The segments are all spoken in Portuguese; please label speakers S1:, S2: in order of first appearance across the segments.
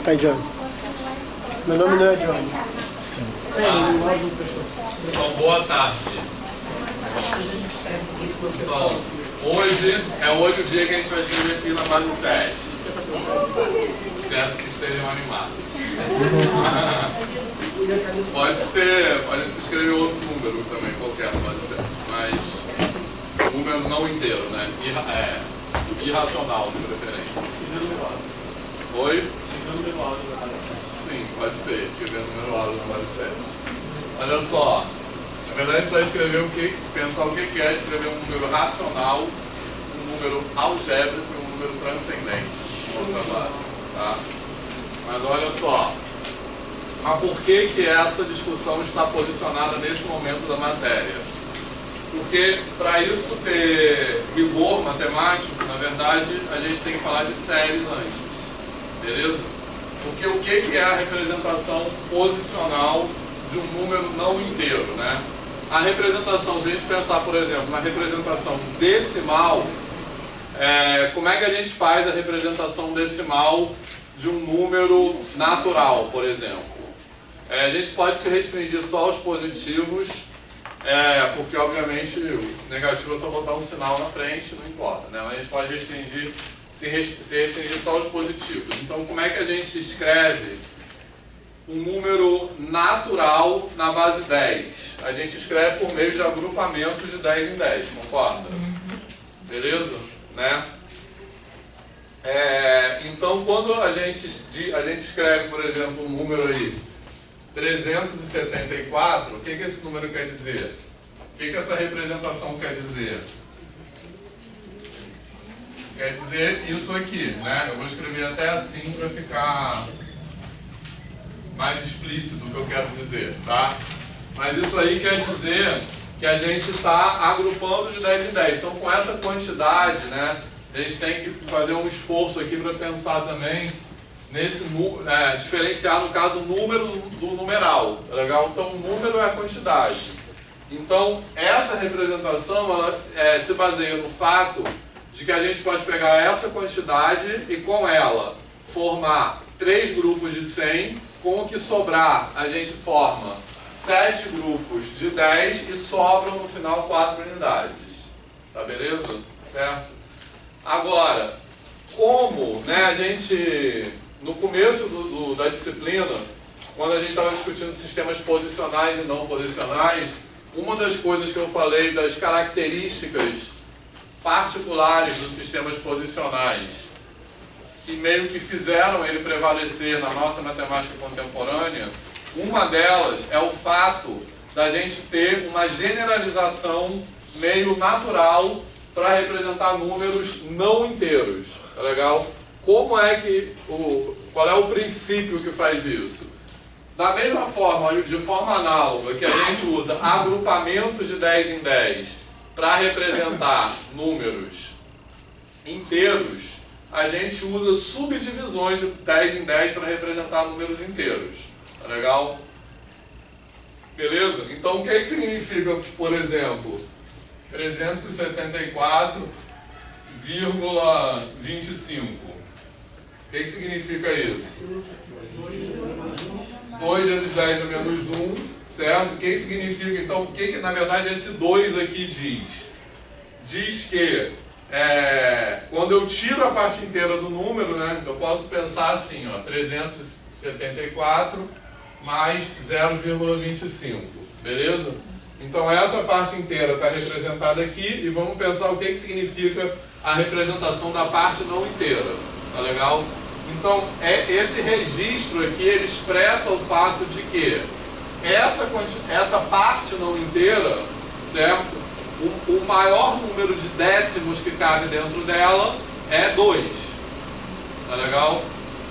S1: Aí, Johnny. Meu nome não é Johnny.
S2: Então, boa tarde. Então, hoje o dia que a gente vai escrever aqui na base 7. Espero que estejam animados. Pode escrever outro número também, qualquer na base 7. Mas número não inteiro, né? Irracional, de preferência. Oi? Sim, pode ser. Escrever numeroado na base 7. Olha só. Na verdade, a gente vai escrever pensar o que é escrever um número racional, um número algébrico e um número transcendente. Tá? Mas olha só. Mas por que essa discussão está posicionada nesse momento da matéria? Porque para isso ter rigor matemático, na verdade, a gente tem que falar de séries antes. Beleza? Porque o que é a representação posicional de um número não inteiro, né? A representação, se a gente pensar, por exemplo, na representação decimal, como é que a gente faz a representação decimal de um número natural, por exemplo? A gente pode se restringir só aos positivos, porque obviamente o negativo é só botar um sinal na frente, não importa, né? A gente pode se restringir só aos positivos. Então, como é que a gente escreve um número natural na base 10? A gente escreve por meio de agrupamentos de 10 em 10, concorda? Beleza? Né? Então, quando a gente escreve, por exemplo, um número aí, 374, o que esse número quer dizer? O que essa representação quer dizer? Quer dizer isso aqui, né? Eu vou escrever até assim para ficar mais explícito o que eu quero dizer, tá? Mas isso aí quer dizer que a gente está agrupando de 10 em 10. Então, com essa quantidade, né, a gente tem que fazer um esforço aqui para pensar também nesse diferenciar, no caso, o número do numeral, tá legal? Então, o número é a quantidade. Então, essa representação ela, se baseia no fato de que a gente pode pegar essa quantidade e, com ela, formar 3 grupos de 100, com o que sobrar, a gente forma 7 grupos de 10 e sobram, no final, 4 unidades. Tá beleza? Certo? Agora, como, né, a gente, no começo da disciplina, quando a gente estava discutindo sistemas posicionais e não posicionais, uma das coisas que eu falei das características particulares dos sistemas posicionais que meio que fizeram ele prevalecer na nossa matemática contemporânea, uma delas é o fato da gente ter uma generalização meio natural para representar números não inteiros, tá legal? Qual é o princípio que faz isso? Da mesma forma, de forma análoga, que a gente usa agrupamentos de 10 em 10 para representar números inteiros, a gente usa subdivisões de 10 em 10 para representar números inteiros. Tá legal? Beleza? Então, o que significa, por exemplo, 374,25? O que significa isso? 2 vezes 10 a menos 1, certo? O que significa, então, o que na verdade esse 2 aqui diz? Diz que quando eu tiro a parte inteira do número, né, eu posso pensar assim, ó, 374 mais 0,25, beleza? Então essa parte inteira está representada aqui e vamos pensar o que significa a representação da parte não inteira, tá legal? Então esse registro aqui, ele expressa o fato de que essa parte não inteira, certo? O maior número de décimos que cabe dentro dela é 2. Tá legal?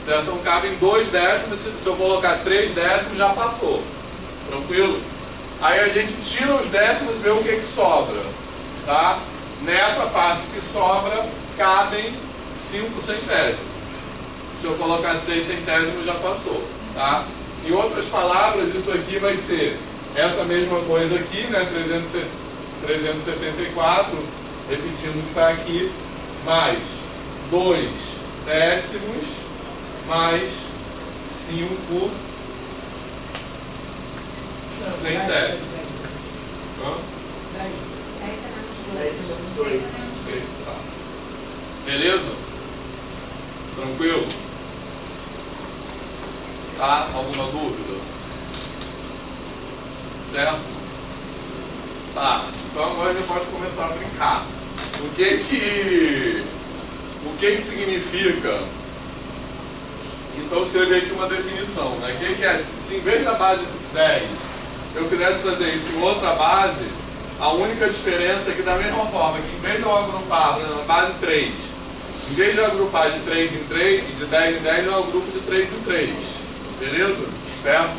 S2: Certo? Então cabem 2 décimos, se eu colocar 3 décimos já passou. Tranquilo? Aí a gente tira os décimos e vê o que sobra. Tá? Nessa parte que sobra, cabem 5 centésimos. Se eu colocar 6 centésimos já passou. Tá? Em outras palavras, isso aqui vai ser essa mesma coisa aqui, né? 374, repetindo o que está aqui, mais 2 décimos, mais 5 sem 10. Hã?
S3: 2.
S2: Ok, tá. Beleza? Tranquilo? Tá? Alguma dúvida? Certo? Tá. Então agora a gente pode começar a brincar. O que significa? Então eu escrevi aqui uma definição, né? O que é? Se em vez da base 10 eu quisesse fazer isso em outra base, a única diferença é que da mesma forma que em vez de eu agrupar na base 3, em vez de eu agrupar de 3 em 3 e de 10 em 10, eu agrupo de 3 em 3. Beleza? Certo?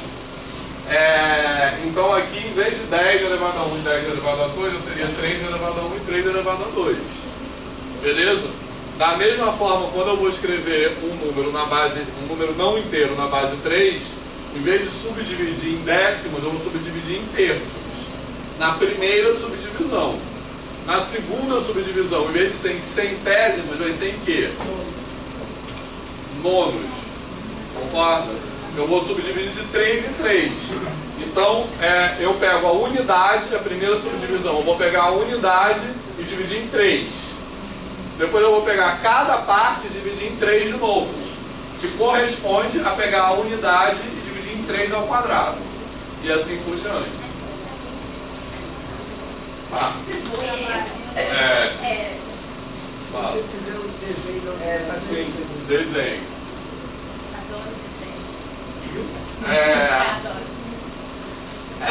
S2: Então aqui, em vez de 10 elevado a 1 e 10 elevado a 2, eu teria 3 elevado a 1 e 3 elevado a 2. Beleza? Da mesma forma, quando eu vou escrever um número não inteiro na base 3, em vez de subdividir em décimos, eu vou subdividir em terços. Na primeira subdivisão. Na segunda subdivisão, em vez de ser em centésimos, vai ser em quê? Nonos. Concorda? Eu vou subdividir de 3 em 3. Então, eu pego a unidade, a primeira subdivisão, eu vou pegar a unidade e dividir em 3. Depois eu vou pegar cada parte e dividir em 3 de novo, que corresponde a pegar a unidade e dividir em 3 ao quadrado. E assim por diante. Tá.
S1: Se você fizer o desenho,
S2: Sim, desenho.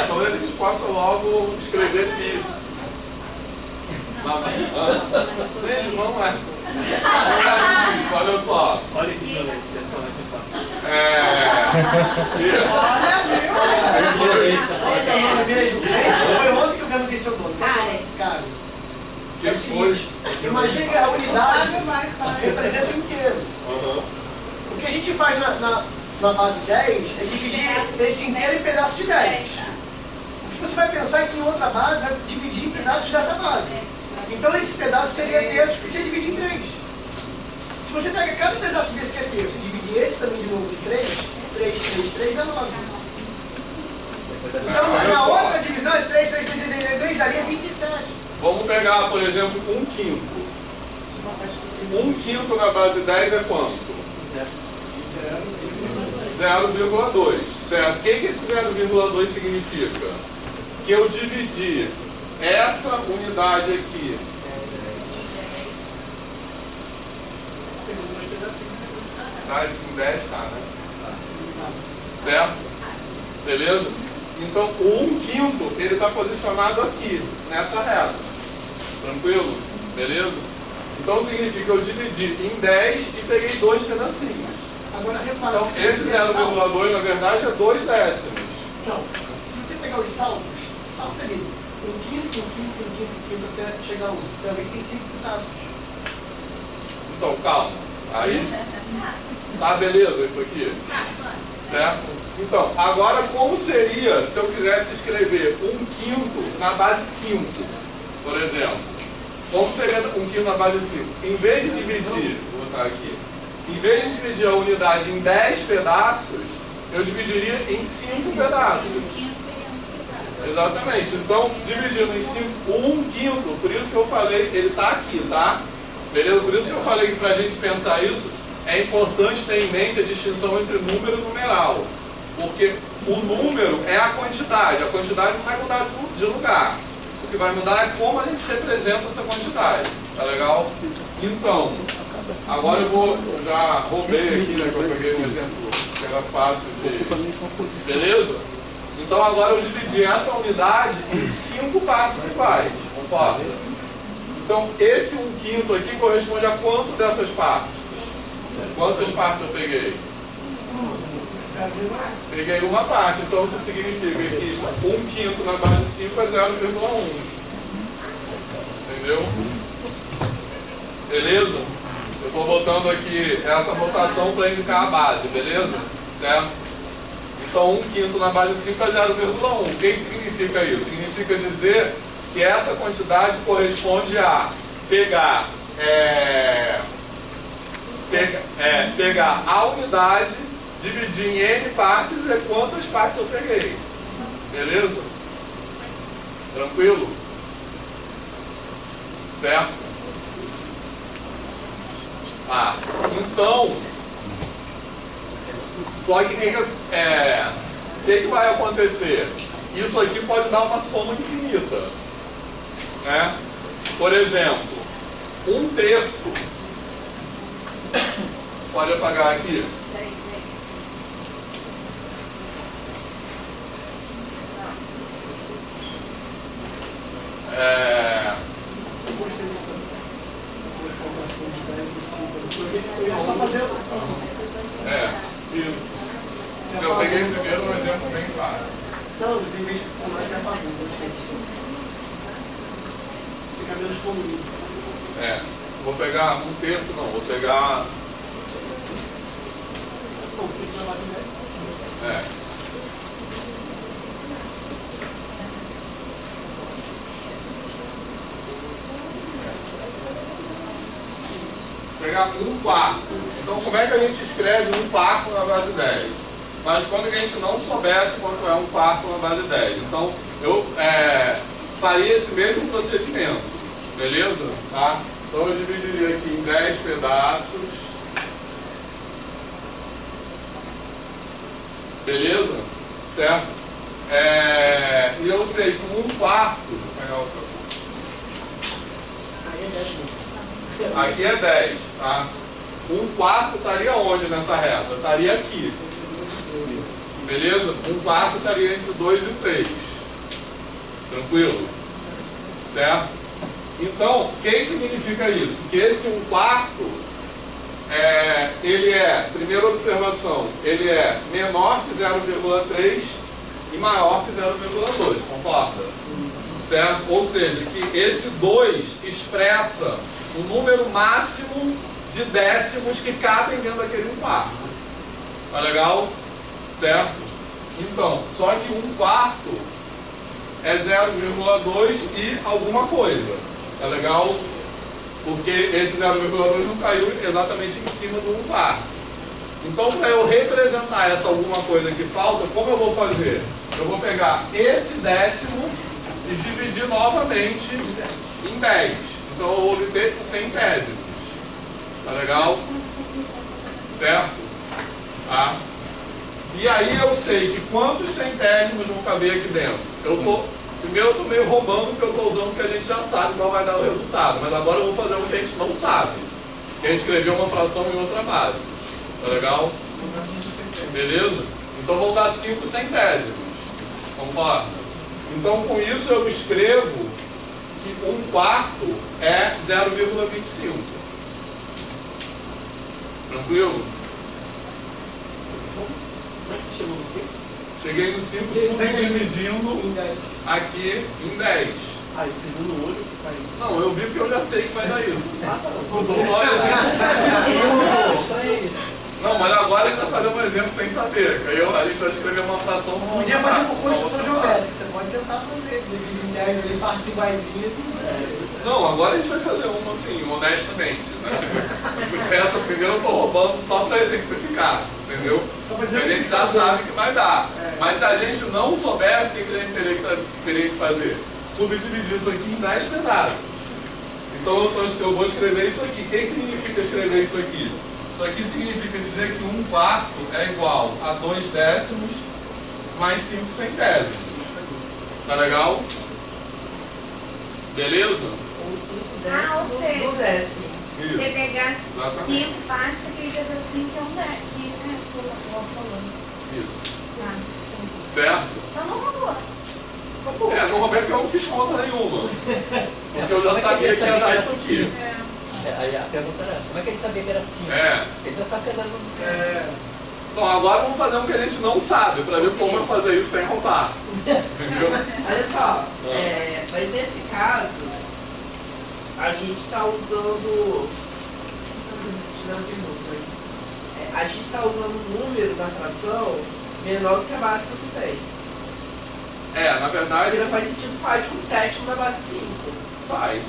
S2: Talvez a gente possa logo escrever pi. Não é. Olha só.
S1: olha que violência, como é que faz. Gente, foi ontem que eu perguntei seu nome. Cara,
S2: Que foi?
S1: imagine que a unidade representa o inteiro. O que a gente faz na base 10 é dividir esse inteiro em pedaços de 10. O que você vai pensar é que em outra base vai dividir em pedaços dessa base. Então esse pedaço seria terço que você divide em 3. Se você pega cada pedaço desse que é terço e dividir esse também de novo em 3, 3 dá 9. Então na outra divisão é 3 daria 27.
S2: Vamos pegar, por exemplo, 1/5. 1/5 na base 10 é quanto? 0,2. Certo? O que esse 0,2 significa? Que eu dividi essa unidade aqui em 10, tá, né? Certo? Beleza? Então o 1/5 ele está posicionado aqui, nessa reta. Tranquilo? Beleza? Então significa que eu dividi em 10 e peguei 2 pedacinhos.
S1: Agora repara,
S2: Então esse 0,2 na verdade é 2 décimos.
S1: Não, se você pegar os saltos, salta ali. 1/5 até chegar a 1. Você vai ver que tem 5 pedaços.
S2: Então calma. Aí. Tá beleza isso aqui? Certo? Então, agora como seria se eu quisesse escrever 1/5 na base 5, por exemplo? Como seria 1/5 na base 5? Em vez de dividir, vou botar aqui, em vez de dividir a unidade em 10 pedaços, eu dividiria em 5 pedaços. Exatamente. Então, dividindo em 5, 1/5, por isso que eu falei, ele está aqui, tá? Beleza? Por isso que eu falei que para a gente pensar isso, é importante ter em mente a distinção entre número e numeral. Porque o número é a quantidade não vai mudar de lugar. O que vai mudar é como a gente representa essa quantidade. Tá legal? Então, agora eu já roubei aqui, né, que eu peguei um exemplo que era fácil de... Beleza? Então agora eu dividi essa unidade em 5 partes iguais, concorda? Então esse 1/5 aqui corresponde a quanto dessas partes? Quantas partes eu peguei? Peguei uma parte, então isso significa que 1/5 na base 5 é 0,1. Entendeu? Beleza? Eu estou botando aqui essa notação para indicar a base, beleza? Certo? Então 1/5 na base 5 é 0,1. O que significa isso? Significa dizer que essa quantidade corresponde a pegar pegar a unidade, dividir em N partes e ver quantas partes eu peguei. Beleza? Tranquilo? Certo? Ah, então, só que o que vai acontecer? Isso aqui pode dar uma soma infinita, né? Por exemplo, 1/3, pode apagar aqui.
S1: Eu gostei dessa transformação de 10 em 5. Eu ia só fazer.
S2: Isso. Eu peguei primeiro um exemplo bem fácil.
S1: Não, mas em vez de começar a fazer, eu gostei disso. Fica menos poluído.
S2: Vou pegar 1/3, não, vou pegar.
S1: Não, porque isso vai lá de 10.
S2: Pegar 1/4. Então, como é que a gente escreve 1/4 na base 10? Mas quando a gente não soubesse quanto é 1/4 na base 10. Então, eu faria esse mesmo procedimento. Beleza? Tá? Então, eu dividiria aqui em 10 pedaços. Beleza? Certo? E eu sei que 1/4. Deixa eu pegar outra coisa. Aqui é 10, tá? 1/4 estaria onde nessa reta? Estaria aqui. Beleza? 1/4 estaria entre 2 e 3. Tranquilo? Certo? Então, o que significa isso? Que esse 1/4, ele primeira observação, ele é menor que 0,3 e maior que 0,2, concorda? Certo? Ou seja, que esse 2 expressa o número máximo de décimos que cabem dentro daquele 1/4. Tá legal? Certo? Então, só que 1/4 é 0,2 e alguma coisa. Tá legal? Porque esse 0,2 não caiu exatamente em cima do 1/4. Então, para eu representar essa alguma coisa que falta, como eu vou fazer? Eu vou pegar esse décimo e dividir novamente em 10. Então eu vou obter centésimos. Tá legal? Certo? Tá? E aí eu sei que quantos centésimos vão caber aqui dentro. Primeiro eu estou meio roubando porque eu estou usando o que a gente já sabe qual vai dar o resultado. Mas agora eu vou fazer o que a gente não sabe. Que é escrever uma fração em outra base. Tá legal? Beleza? Então vou dar 5 centésimos. Concorda? Então com isso eu escrevo que 1/4 é 0,25. Tranquilo?
S1: Como é que você chegou no 5?
S2: Cheguei no 5 subdividindo aqui em 10.
S1: Aí você viu no olho que caiu.
S2: Não, eu vi porque eu já sei que vai dar isso.
S1: Tá.
S2: Eu tô só exemplo. Não, mas agora a gente vai fazer um exemplo sem saber. Aí a gente vai escrever uma fração numa.
S1: Podia fazer por construtor geométrico. Você pode tentar fazer. Dividir em 10 ali, partes iguaizinhas.
S2: Não, agora a gente vai fazer uma assim, honestamente. Né? Essa primeira eu tô roubando só para exemplificar, entendeu? Porque a gente já sabe que vai dar. Mas se a gente não soubesse, o que a gente teria que fazer? Subdividir isso aqui em 10 pedaços. Então eu vou escrever isso aqui. O que significa escrever isso aqui? Isso aqui significa dizer que 1/4 é igual a 2 décimos mais 5 centésimos. Tá legal? Beleza?
S3: Ou seja,
S1: no décimo.
S2: Isso.
S3: você pegar
S2: Exatamente.
S3: 5 partes, aquele dia da 5 é um décimo, né? Falando.
S2: Isso.
S3: Tá, entendi.
S2: Certo?
S3: Então não roubou.
S2: Não roubei porque eu não fiz conta nenhuma. Porque eu já sabia que ia dar isso aqui.
S4: Aí a pergunta era essa, como é que ele sabia que era 5? Ele já sabe que é 0,5.
S2: Bom, agora vamos fazer um que a gente não sabe, para ver como eu fazer isso sem roubar. Entendeu?
S5: Olha só, mas nesse caso, a gente está usando. Não sei se te dá um minuto, mas a gente está usando um número da fração menor do que a base que você tem.
S2: Na verdade.
S5: Porque não faz sentido falar de um sétimo da base 5.
S2: Faz.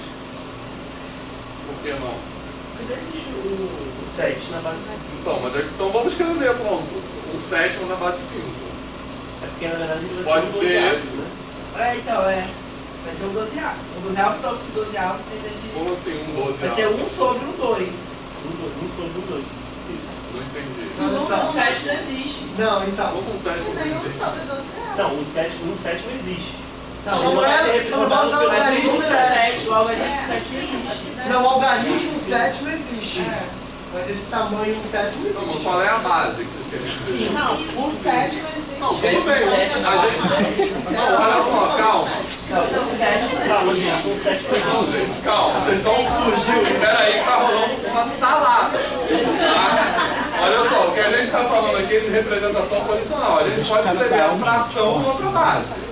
S2: Por que não?
S5: Porque não existe o 7 na base 5.
S2: Então vamos escrever, pronto. Um sétimo na base 5.
S4: É porque na verdade ele vai
S2: Pode
S4: ser um
S2: ser
S4: 12
S2: esse.
S4: né?
S5: Então, vai ser um 12A. Um 12A só que 12A tem de...
S2: Como assim um 12?
S5: Vai ser 1 sobre um 2.
S4: Um sobre um 2.
S2: Não entendi.
S5: O 7 não existe.
S1: Não, então.
S2: Como um sétimo não
S3: Nenhum
S2: existe?
S3: sobre 12
S4: Não, um sétimo existe.
S5: Não,
S1: Só
S5: o
S1: não
S4: vai
S1: é-
S4: ser
S1: só não vai
S4: representado
S1: usar o
S4: pelo
S1: algarismo
S5: algarismo
S1: 7.
S5: 7. O algarismo 7 não existe.
S1: Não, o algarismo sétimo existe.
S5: É.
S1: Mas esse tamanho sétimo
S2: Não, mas
S1: existe.
S2: qual é a base que vocês querem dizer?
S5: Sim.
S3: Não, o 7 não existe.
S2: Não, tudo bem.
S4: Sétimo
S2: A gente... Não, olha só, calma.
S5: Não, o 7 não
S4: Calma,
S5: existe.
S4: gente, um sétimo
S2: Não, gente, calma. Vocês estão fugindo. Pera aí que tá rolando uma salada. Tá? Olha só, o que a gente está falando aqui é de representação condicional. A gente pode escrever a fração em outra base.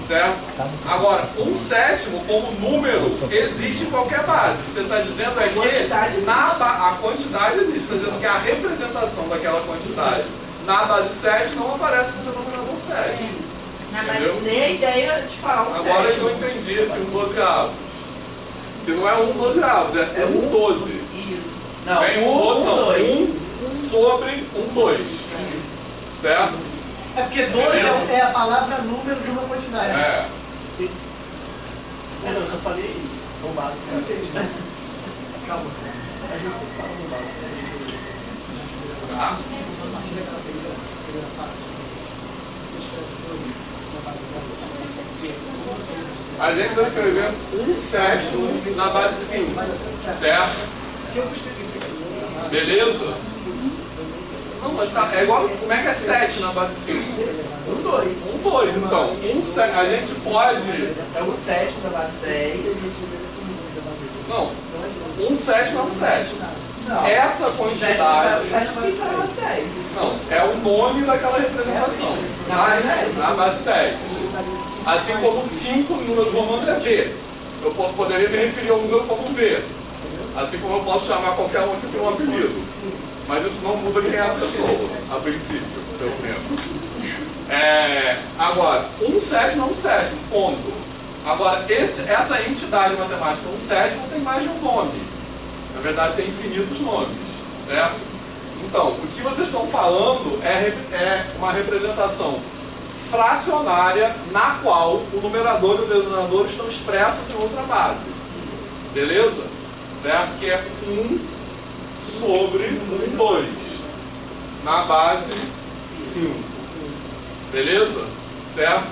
S2: Certo? Agora, um sétimo como número existe em qualquer base. O que você está dizendo é que a quantidade existe. Você está dizendo que a representação daquela quantidade na base 7 não aparece com o denominador 7. Entendeu?
S5: Nem a ideia de falar um 7.
S2: Agora que eu entendi esse 1 dozeavos. Que não é 1 dozeavos, é 1 12.
S5: Isso. Não,
S2: Vem 1 12 não.
S5: 2.
S2: 1 sobre 1 2.
S5: Isso.
S2: Certo?
S1: É porque 12 é a palavra número de uma quantidade.
S2: É.
S4: Sim. Não, eu só falei roubado.
S1: Calma.
S4: A gente fala roubado.
S2: Tá. A gente vai escrever 1 sétimo na base 5. Certo?
S1: Se eu escrever isso aqui.
S2: Beleza? Não, mas tá. É igual. Como é que é 7 na base 5?
S5: 1, 2.
S2: 1 2, então. A gente pode.
S5: É o 7 da base 10.
S2: Não. 1 sétimo é 1 sétimo. Essa quantidade.
S5: 7 não está na base 10.
S2: Não, é o nome daquela representação. Na base 10. Assim como 5 números romanos é V. Eu poderia me referir ao número como V. Assim como eu posso chamar qualquer um que tem um apelido. Mas isso não muda quem é a pessoa, a princípio, pelo menos. Agora, 1 sétimo é 1 sétimo, ponto. Agora, essa entidade matemática 1 sétimo tem mais de um nome. Na verdade, tem infinitos nomes, certo? Então, o que vocês estão falando é uma representação fracionária na qual o numerador e o denominador estão expressos em outra base. Beleza? Certo? Que é 1 sobre 1, 2. Na base 5. Beleza? Certo?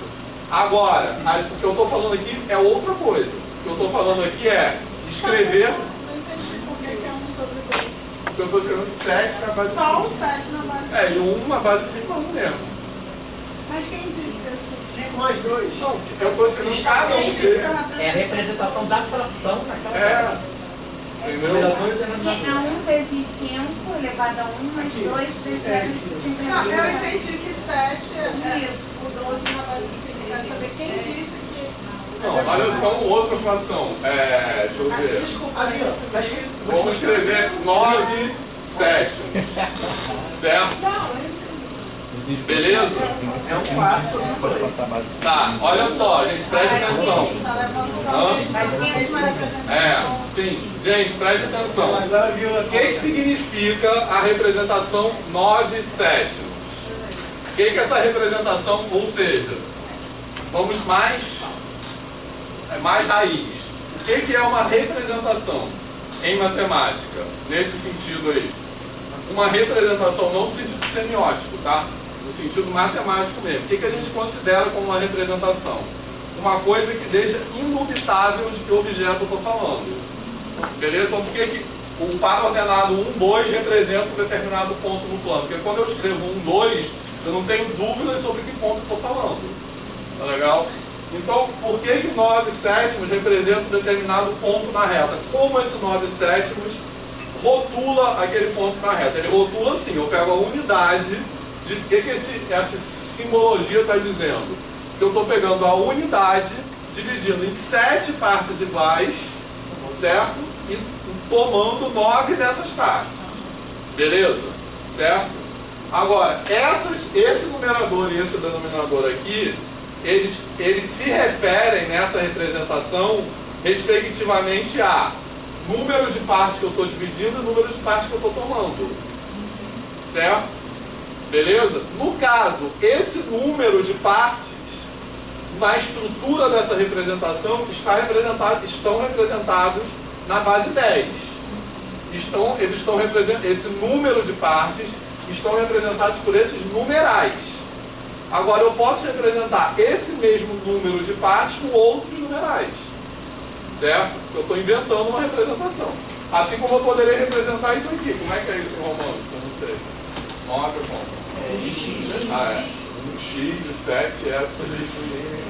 S2: Agora, o que eu estou falando aqui é outra coisa. O que eu estou falando aqui é escrever...
S3: Não entendi por que é 1 sobre 2.
S2: Porque eu estou escrevendo 7 na base 5.
S3: Só o 7 na base 5.
S2: E 1 na base 5 é 1 mesmo.
S3: Mas quem disse isso?
S1: 5 mais 2.
S2: Não, eu estou escrevendo cada um
S3: Quem disse que
S2: deles.
S4: É a representação da fração naquela base.
S2: Entendeu?
S4: Numerador e
S6: É
S4: denominador.
S6: 1 vezes 5 elevado a 1 mais 2 vezes 5
S3: Não, eu entendi que 7 é
S6: Isso.
S3: o 12 na base 5. Quero saber quem disse que...
S2: Não, olha então outra fração. Deixa eu ver.
S3: Desculpa,
S1: Ali, ó. Tá escrito.
S2: Vamos escrever 9 sétimos. Certo?
S3: Não, eu entendi.
S2: Beleza?
S5: É um 4 sobre 2.
S2: Tá, olha só, gente, preste atenção.
S3: Tá levando só a mesma representação.
S2: Sim. Gente, preste atenção.
S1: Agora viu
S2: O que significa a representação 9 sétimos? O que essa representação, ou seja, vamos mais raiz. O que é uma representação em matemática? Nesse sentido aí. Uma representação não no sentido semiótico, tá? No sentido matemático mesmo. O que a gente considera como uma representação? Uma coisa que deixa indubitável de que objeto eu estou falando. Beleza? Então por que o par ordenado 1, 2 representa um determinado ponto no plano? Porque quando eu escrevo 1, 2, eu não tenho dúvidas sobre que ponto eu estou falando. Tá legal? Então, por que 9 sétimos representa um determinado ponto na reta? Como esse 9 sétimos rotula aquele ponto na reta? Ele rotula assim, eu pego a unidade de o que essa simbologia está dizendo. Que eu estou pegando a unidade, dividindo em 7 partes iguais, certo? E tomando 9 dessas partes. Beleza? Certo? Agora, esse numerador e esse denominador aqui, eles se referem nessa representação respectivamente a número de partes que eu estou dividindo e número de partes que eu estou tomando. Certo? Beleza? No caso, esse número de partes, na estrutura dessa representação, estão representados na base 10. Esse número de partes estão representados por esses numerais. Agora, eu posso representar esse mesmo número de partes com outros numerais. Certo? Eu estou inventando uma representação. Assim como eu poderia representar isso aqui. Como é que é isso em Romanos? Eu não sei. 9 como? Um x de 7 é essa.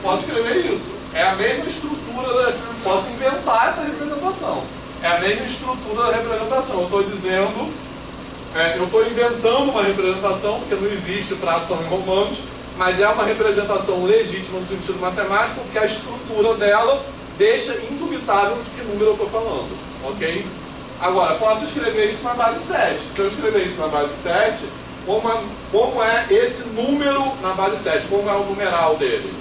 S2: Posso escrever isso. É a mesma estrutura. Posso inventar essa representação. É a mesma estrutura da representação. Eu estou dizendo... eu estou inventando uma representação, porque não existe fração em Romanos, mas é uma representação legítima no sentido matemático, porque a estrutura dela deixa indubitável de que número eu estou falando. Ok? Agora, posso escrever isso na base 7. Se eu escrever isso na base 7, como é esse número na base 7? Como é o numeral dele?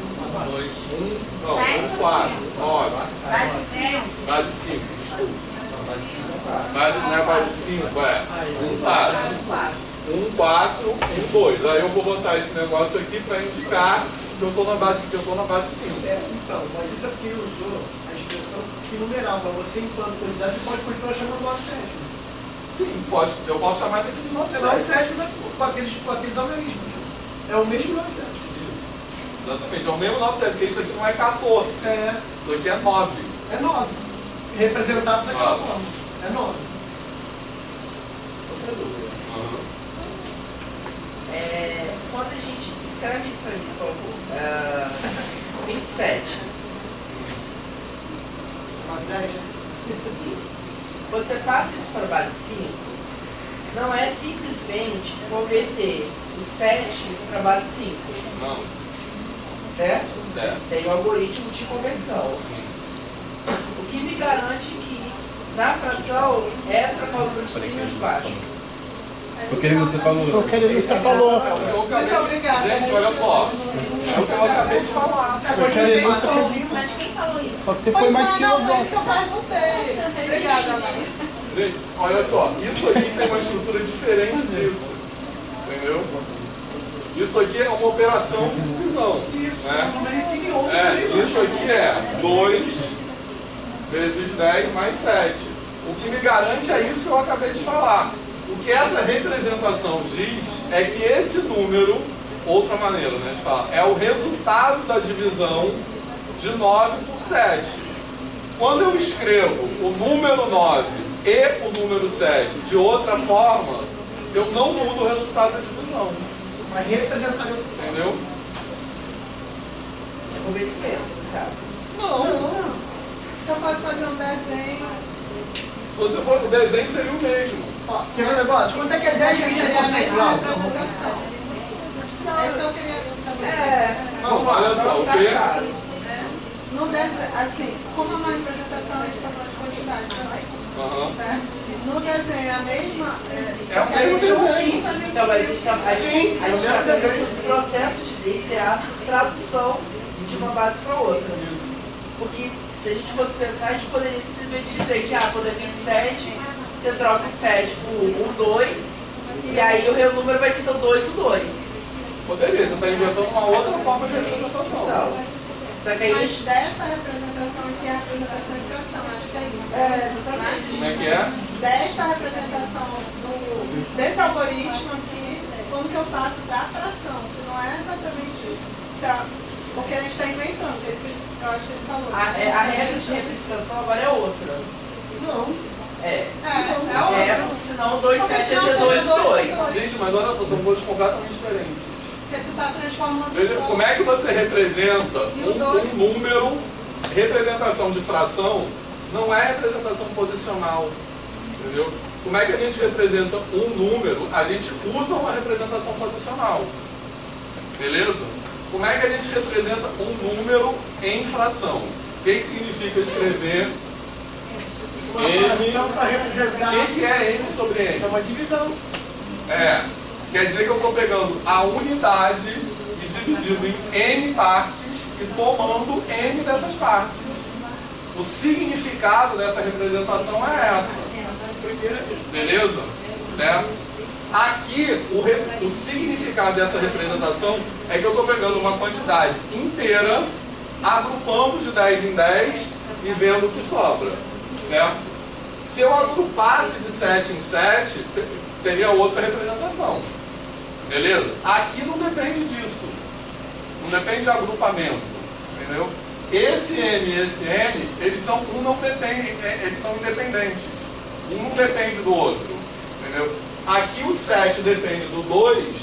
S2: 4, 9.
S6: Base 5.
S2: Base 5, desculpa. Não é base 5, é 1, 4, 1, 2. Aí eu vou botar esse negócio aqui para indicar que eu estou na base 5.
S1: Então, mas isso é porque ele usou a expressão que numeral. Para você, enquanto utilizar, você pode continuar chamando 9 sétimos.
S2: Sim, pode. Eu posso chamar isso aqui de 9 sétimos.
S1: 9 sétimos com aqueles algarismos. É o mesmo 9 sétimos.
S2: Isso. Exatamente, é o mesmo 9 sétimos, porque isso aqui não é 14. Isso aqui é 9.
S1: É 9. Representado daquela forma. É 9.
S5: Outra dúvida. Quando a gente escreve para mim, por favor, 27.
S1: Base 10.
S5: Isso. Quando você passa isso para a base 5, não é simplesmente converter o 7 para a base 5.
S2: Não.
S5: Certo?
S2: Certo.
S5: Tem um algoritmo de conversão. O que me garante que na fração entra o valor de cima e de baixo.
S7: Foi o que você falou.
S1: Foi o que você falou.
S5: Muito obrigada.
S2: Gente, olha só. É o que eu acabei de falar.
S3: Mas quem falou isso?
S1: Só que você foi mais filosófico.
S6: que eu perguntei. Obrigada, Ana.
S2: Gente, olha só. Isso aqui tem uma estrutura diferente disso. Entendeu? Isso aqui é uma operação de divisão. Né? Isso aqui é 2 vezes 10 mais 7. O que me garante é isso que eu acabei de falar. O que essa representação diz é que esse número, outra maneira, né, de falar, é o resultado da divisão de 9 por 7. Quando eu escrevo o número 9 e o número 7 de outra forma, eu não mudo o resultado da divisão.
S1: Mas representar.
S2: Entendeu?
S5: É convencimento, nesse caso.
S2: Não.
S6: Se eu fosse fazer um desenho...
S2: Se você for, o desenho seria o mesmo.
S1: Ó, tem um negócio. Quanto é que é 10 dividido por 100?
S6: Esse eu queria fazer.
S2: Vamos lá, olha só, o quê?
S6: No desenho, assim, como é uma representação, a gente está falando de quantidade também. Certo? No desenho é a mesma...
S2: É o mesmo
S6: desenho.
S5: Então, mas a gente está fazendo um processo de, entre aspas, tradução de uma base para outra. Porque se a gente fosse pensar, a gente poderia simplesmente dizer que quando é 27, você troca o 7 por 2, e aí o número vai ser então 2 por 2.
S2: Poderia, você está inventando uma outra forma de representação.
S5: Não. Só que aí
S6: Mas dessa representação aqui é a representação em fração, acho que é isso.
S5: exatamente.
S2: Como é que é?
S6: Desta representação desse algoritmo aqui, como que eu faço da fração, que não é exatamente porque a gente está inventando, que é isso que eu acho que ele falou.
S5: A regra de representação agora é outra.
S1: Não.
S5: É
S6: outra.
S5: Senão 2,
S6: Porque
S5: 7 ia
S6: senão
S5: ser 2
S6: seria
S5: por 2.
S6: 2 por 2.
S2: Gente, mas olha só, são coisas completamente diferentes.
S6: Porque tu está transformando
S2: Veja, como é que você representa
S6: E o dois?
S2: um número? Representação de fração não é representação posicional. Entendeu? Como é que a gente representa um número? A gente usa uma representação posicional. Beleza? Como é que a gente representa um número em fração? O que significa escrever
S1: Uma fração para representar.
S2: O que é n sobre n?
S1: É uma divisão.
S2: Quer dizer que eu estou pegando a unidade e dividindo em n partes e tomando n dessas partes. O significado dessa representação é essa. Beleza? Certo? Aqui, o significado dessa representação é que eu estou pegando uma quantidade inteira, agrupando de 10 em 10 e vendo o que sobra. Certo? Se eu agrupasse de 7 em 7, teria outra representação. Beleza? Aqui não depende disso. Não depende de agrupamento. Entendeu? Esse M e esse N, eles são independentes. Um não depende do outro. Entendeu? Aqui o 7 depende do 2,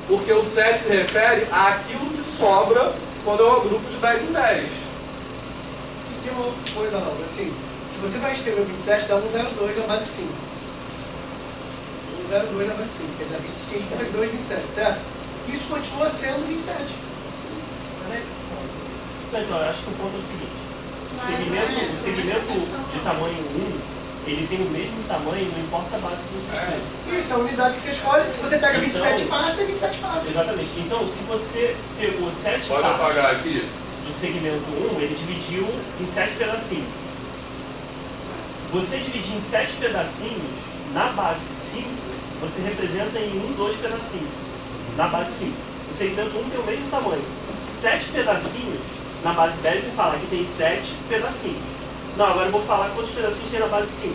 S2: porque o 7 se refere àquilo que sobra quando eu agrupo de 10 em 10.
S1: E tem uma coisa, não, assim, se você vai escrever o 27, dá 102 na base 5. 102 na base 5, que dá 25 mais 2, 27, certo? Isso continua sendo 27. Não é isso?
S8: Então, eu acho que o ponto é o seguinte: o segmento de tamanho 1, ele tem o mesmo tamanho, não importa a base que você escolhe.
S1: Isso, a unidade que você escolhe, se você pega 27 partes, é 27 partes.
S8: Exatamente. Então, se você pegou 7
S2: Pode
S8: partes
S2: apagar aqui.
S8: do segmento 1, ele dividiu em 7 pedacinhos. Você dividir em 7 pedacinhos, na base 5, você representa em 1, 2 pedacinhos. Na base 5. O segmento 1 tem o mesmo tamanho. 7 pedacinhos, na base 10 você fala que tem 7 pedacinhos. Não, agora eu vou falar quantos pedacinhos tem na base 5.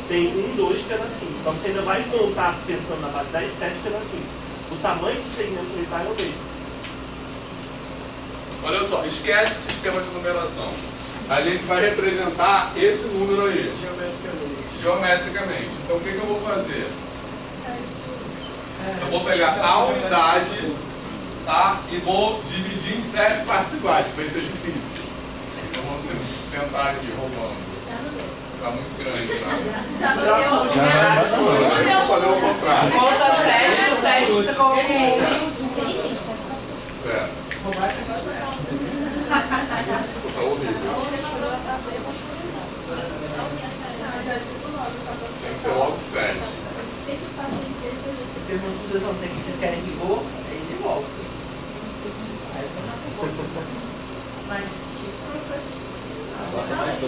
S8: Tem 1, 2 pedacinhos. Então você ainda vai montar, pensando na base 10, 7 pedacinhos. O tamanho do segmento que ele está é o mesmo.
S2: Olha só, esquece o sistema de numeração. A gente vai representar esse número aí. Geometricamente. Então o que eu vou fazer? Eu vou pegar a unidade, tá? E vou dividir em 7 partes iguais, que vai ser difícil. Então vamos tentar aqui, roubando. Tá muito grande, né? Vamos fazer o contrário.
S5: Conta 7, 7, você coloca 1.
S2: Certo. Tá horrível. Tem que ser logo 7.
S5: Pergunta para vocês, vocês querem que vou? Aí ele volta.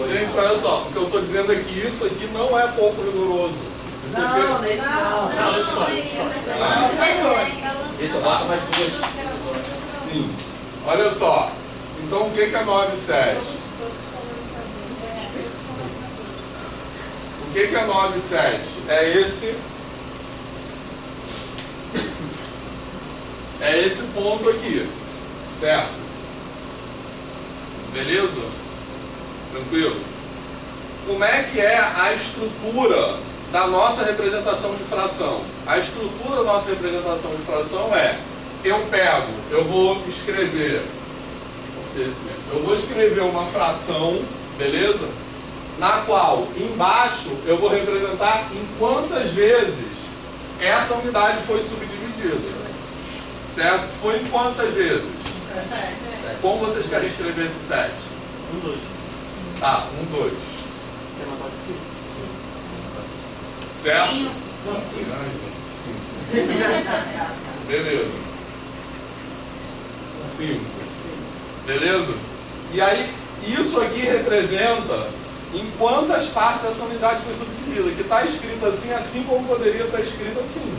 S2: Gente, olha só, o que eu estou dizendo aqui, isso aqui não é pouco rigoroso. Isso aqui
S5: Não, nesse não.
S7: Vitor, bota mais duas.
S2: Sim. Olha só. Então o que é 9 e 7? O que é 9 e 7? É esse ponto aqui. Certo? Beleza? Tranquilo? Como é que é a estrutura da nossa representação de fração? A estrutura da nossa representação de fração é: eu vou escrever, eu vou escrever uma fração, beleza? Na qual, embaixo, eu vou representar em quantas vezes essa unidade foi subdividida. Certo? Foi em quantas vezes? Como vocês querem escrever esse 7?
S8: 1, 2.
S2: Tá, 1, 2.
S8: Tem uma base 5.
S2: Certo?
S3: Sim.
S2: Sim. Beleza. 5. Beleza? E aí, isso aqui representa em quantas partes essa unidade foi subdividida. Que está escrito assim como poderia estar escrito assim.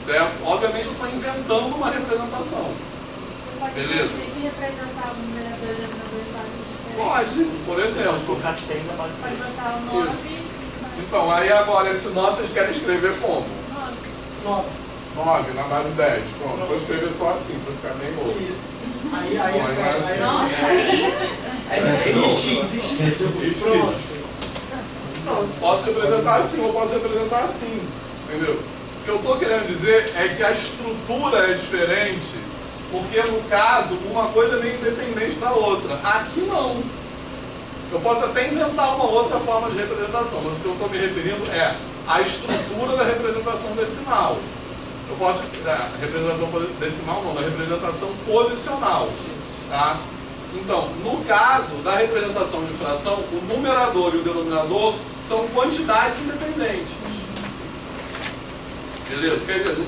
S2: Certo? Obviamente eu estou inventando uma representação. Beleza?
S3: Tem que representar o numerador e o denominador de bases diferentes.
S2: Pode, por exemplo.
S8: Colocar 100 na base 5.
S3: Pode botar o 9.
S2: Isso. Então, aí agora, esse 9 vocês querem escrever como?
S1: 9.
S2: 9 na base 10. Pronto, vou escrever só assim, para ficar bem louco.
S1: Aí
S2: Posso representar assim ou posso representar assim. Entendeu? O que eu estou querendo dizer é que a estrutura é diferente, porque no caso, uma coisa é meio independente da outra. Aqui não. Eu posso até inventar uma outra forma de representação, mas o que eu estou me referindo é a estrutura da representação decimal. Eu posso... representação decimal não, da representação posicional. Tá? Então, no caso da representação de fração, o numerador e o denominador são quantidades independentes. Beleza? Quer dizer, não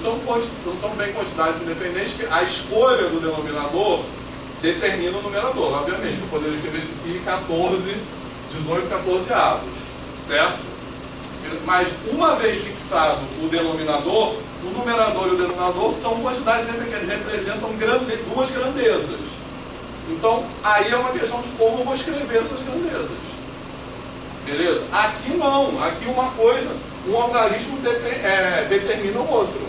S2: são bem quantidades independentes, porque a escolha do denominador determina o numerador. Obviamente, eu poderia escrever isso aqui 18, 14 avos, certo? Mas uma vez fixado o denominador, o numerador e o denominador são quantidades que representam duas grandezas. Então, aí é uma questão de como eu vou escrever essas grandezas. Beleza? Aqui não. Aqui uma coisa, um algarismo determina o outro.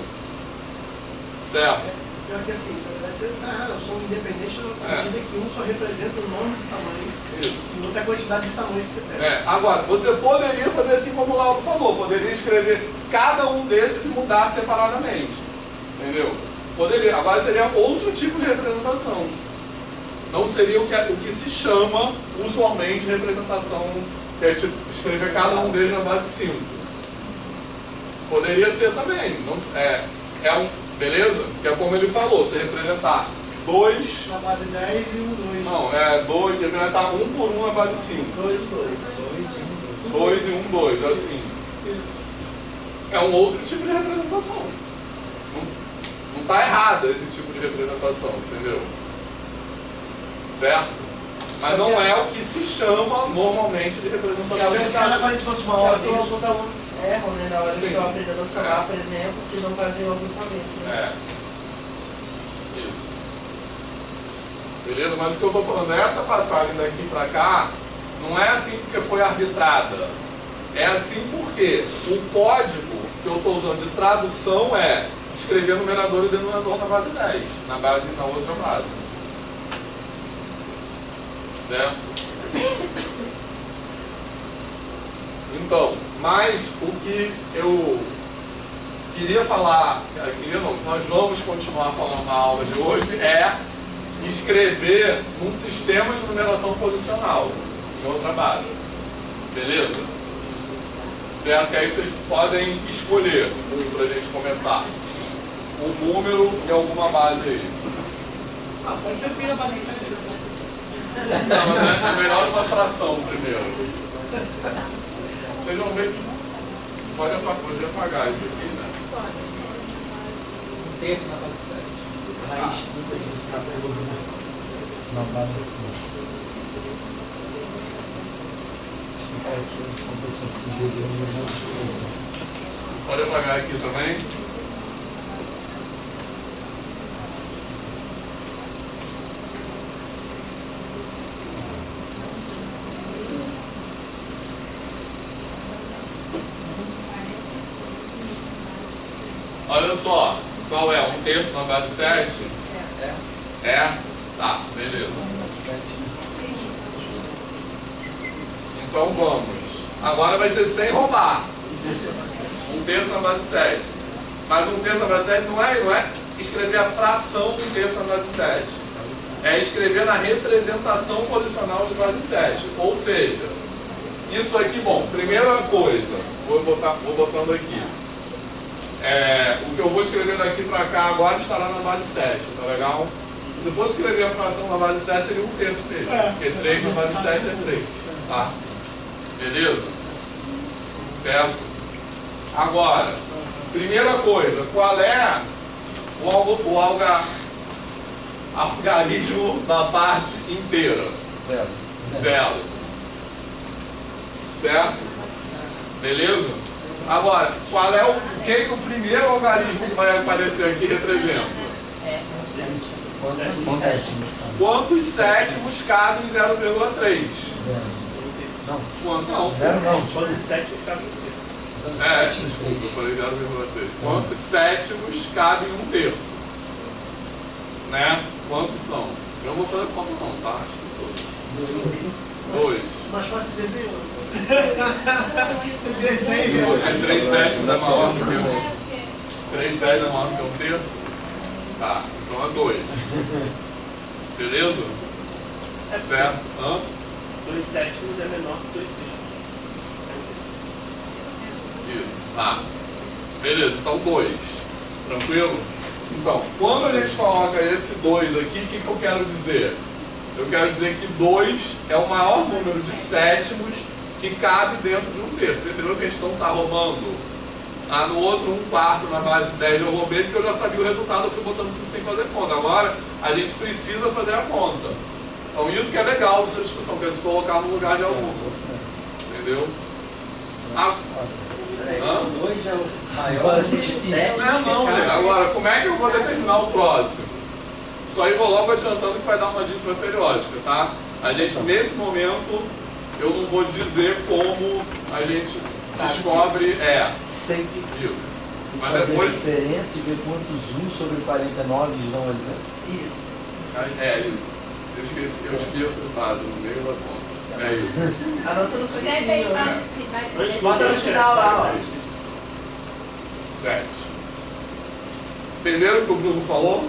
S2: Certo?
S1: Pior que assim, são independentes na medida que um só representa o nome do tamanho.
S2: Isso.
S1: E outra é a quantidade de tamanho que você pega.
S2: Agora, você poderia fazer assim como o Lauro falou, poderia escrever cada um desses e mudar separadamente. Entendeu? Poderia. Agora seria outro tipo de representação. Não seria o que se chama usualmente representação, que é tipo, escrever cada um deles na base 5. Poderia ser também. Beleza? Que é como ele falou, você representar 2
S1: na base 10 e 1, 2.
S2: Não, 2, representar 1 por 1 na base 5.
S5: 2
S2: e 1, 2, assim. É um outro tipo de representação. Não está errado esse tipo de representação, entendeu? Certo? Mas não é o que se chama normalmente de representação.
S5: Alguns alunos erram, né, na hora que eu aprendo a somar, por exemplo, que não fazem o agrupamento. Né?
S2: Isso. Beleza? Mas o que eu estou falando, essa passagem daqui para cá, não é assim porque foi arbitrada. É assim porque o código que eu estou usando de tradução é escrever numerador e denominador na base 10, na outra base. Certo? Então, mas o que eu queria falar, nós vamos continuar falando na aula de hoje, é escrever um sistema de numeração posicional em outra base. Beleza? Certo? Que aí vocês podem escolher um para a gente começar. Um número e alguma base aí.
S1: Pode ser pira base 7.
S2: Não, mas é melhor uma fração primeiro. Vocês vão ver que pode apagar isso aqui, né?
S4: Um terço na base 7. Raiz
S7: na base 5.
S2: Pode apagar aqui também. Olha só, qual é? Um terço na base 7? É? Tá, beleza. Então vamos. Agora vai ser sem roubar. Um terço na base 7. Mas um terço na base 7 não é escrever a fração de um terço na base 7. É escrever na representação posicional de base 7. Ou seja, isso aqui, bom, primeira coisa, vou botando aqui. O que eu vou escrever daqui para cá agora estará na base 7, tá legal? Se eu fosse escrever a fração na base 7, seria um terço mesmo, porque 3 na base 7 é 3, tá? Beleza? Certo? Agora, primeira coisa, qual é o algarismo da parte inteira? Zero. Certo? Beleza? Agora, qual é o primeiro algarismo que vai aparecer aqui representa? Quantos sétimos cabem em 0,3? Não.
S8: Quantos sétimos cabem em 1 terço?
S2: Desculpa, eu falei 0,3. Quantos sétimos cabem em 1 terço? Né? Quantos são? Eu não vou fazer conta não, tá? 2.
S1: Mais fácil desenhar.
S2: 3 sétimos é maior do que 1. 3 sétimos é maior do que 1 terço? Tá, então é 2. Beleza? Certo?
S8: 2 sétimos é menor que 2 sextos.
S2: Isso, tá. Beleza, então 2. Tranquilo? Então, quando a gente coloca esse 2 aqui, o que eu quero dizer? Eu quero dizer que 2 é o maior número de sétimos que cabe dentro de 1 terço. Percebeu que a gente não está roubando No outro 1/4 na base 10 eu roubei porque eu já sabia o resultado, eu fui botando tudo sem fazer conta. Agora a gente precisa fazer a conta. Então isso que é legal dessa discussão, que é se colocar no lugar de aluno. Entendeu?
S4: 2 é o maior de 7.
S2: Não, agora, como é que eu vou determinar o próximo? Só aí vou logo adiantando que vai dar uma dízima periódica, tá? A gente, nesse momento, eu não vou dizer como a gente descobre.
S9: Tem que
S2: isso. Mas
S9: fazer
S2: depois.
S9: a diferença e ver quantos 1 sobre 49 eles dão ali.
S5: Isso.
S2: Isso. Eu esqueço o dado no meio da conta. É isso.
S5: Anota no cantinho.
S8: Bota
S5: no final lá, ó.
S2: 7. Entenderam o que o Bruno falou?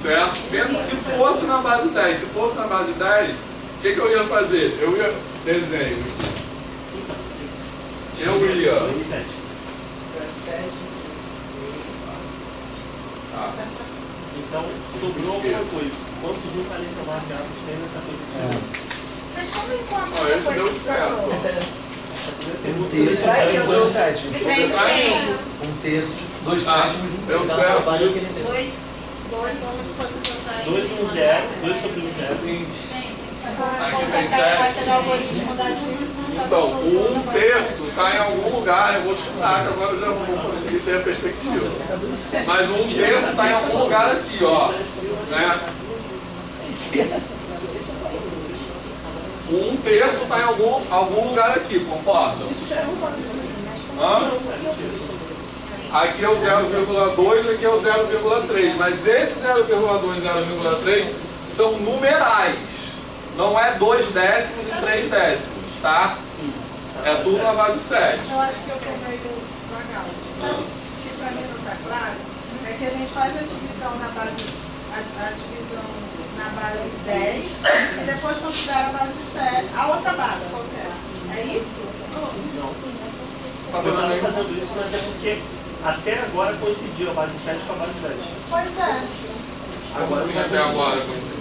S2: Certo? Pensa se fosse na base 10. Se fosse na base 10, o que eu ia fazer? Eu ia desenho aqui. Eu ia.
S8: Então, sobrou alguma coisa. Quantos 1,49 avos tem nessa posição?
S3: Mas como encontra
S2: Esse deu certo.
S9: Um terço e 2 sétimos.
S3: Um
S9: terço, 2 sétimos.
S2: Deu certo.
S8: 2 1 0, 2 sobre 1 0.
S2: Aqui tem 7. Então, o 1/3 está em algum lugar, eu vou chutar, que agora eu já não vou conseguir ter a perspectiva. Mas o 1/3 está em algum lugar aqui, ó. Né? O 1/3 está em algum lugar aqui, concorda? Aqui é o 0,2, aqui é o 0,3. Mas esse 0,2 e 0,3 são numerais. Não é 2 décimos e 3 décimos, tá?
S8: Sim.
S2: É tudo na base 7.
S6: Eu acho que eu sou meio vagal. Sabe o que para mim não está claro? É que a gente faz a divisão na base, a divisão na base 10 e depois considera a base 7, a outra base qualquer. É isso?
S8: Não. Eu estava fazendo isso, mas é porque até agora coincidiu a base 7 com a base 10.
S6: Pois é.
S2: Como assim até agora coincidiu?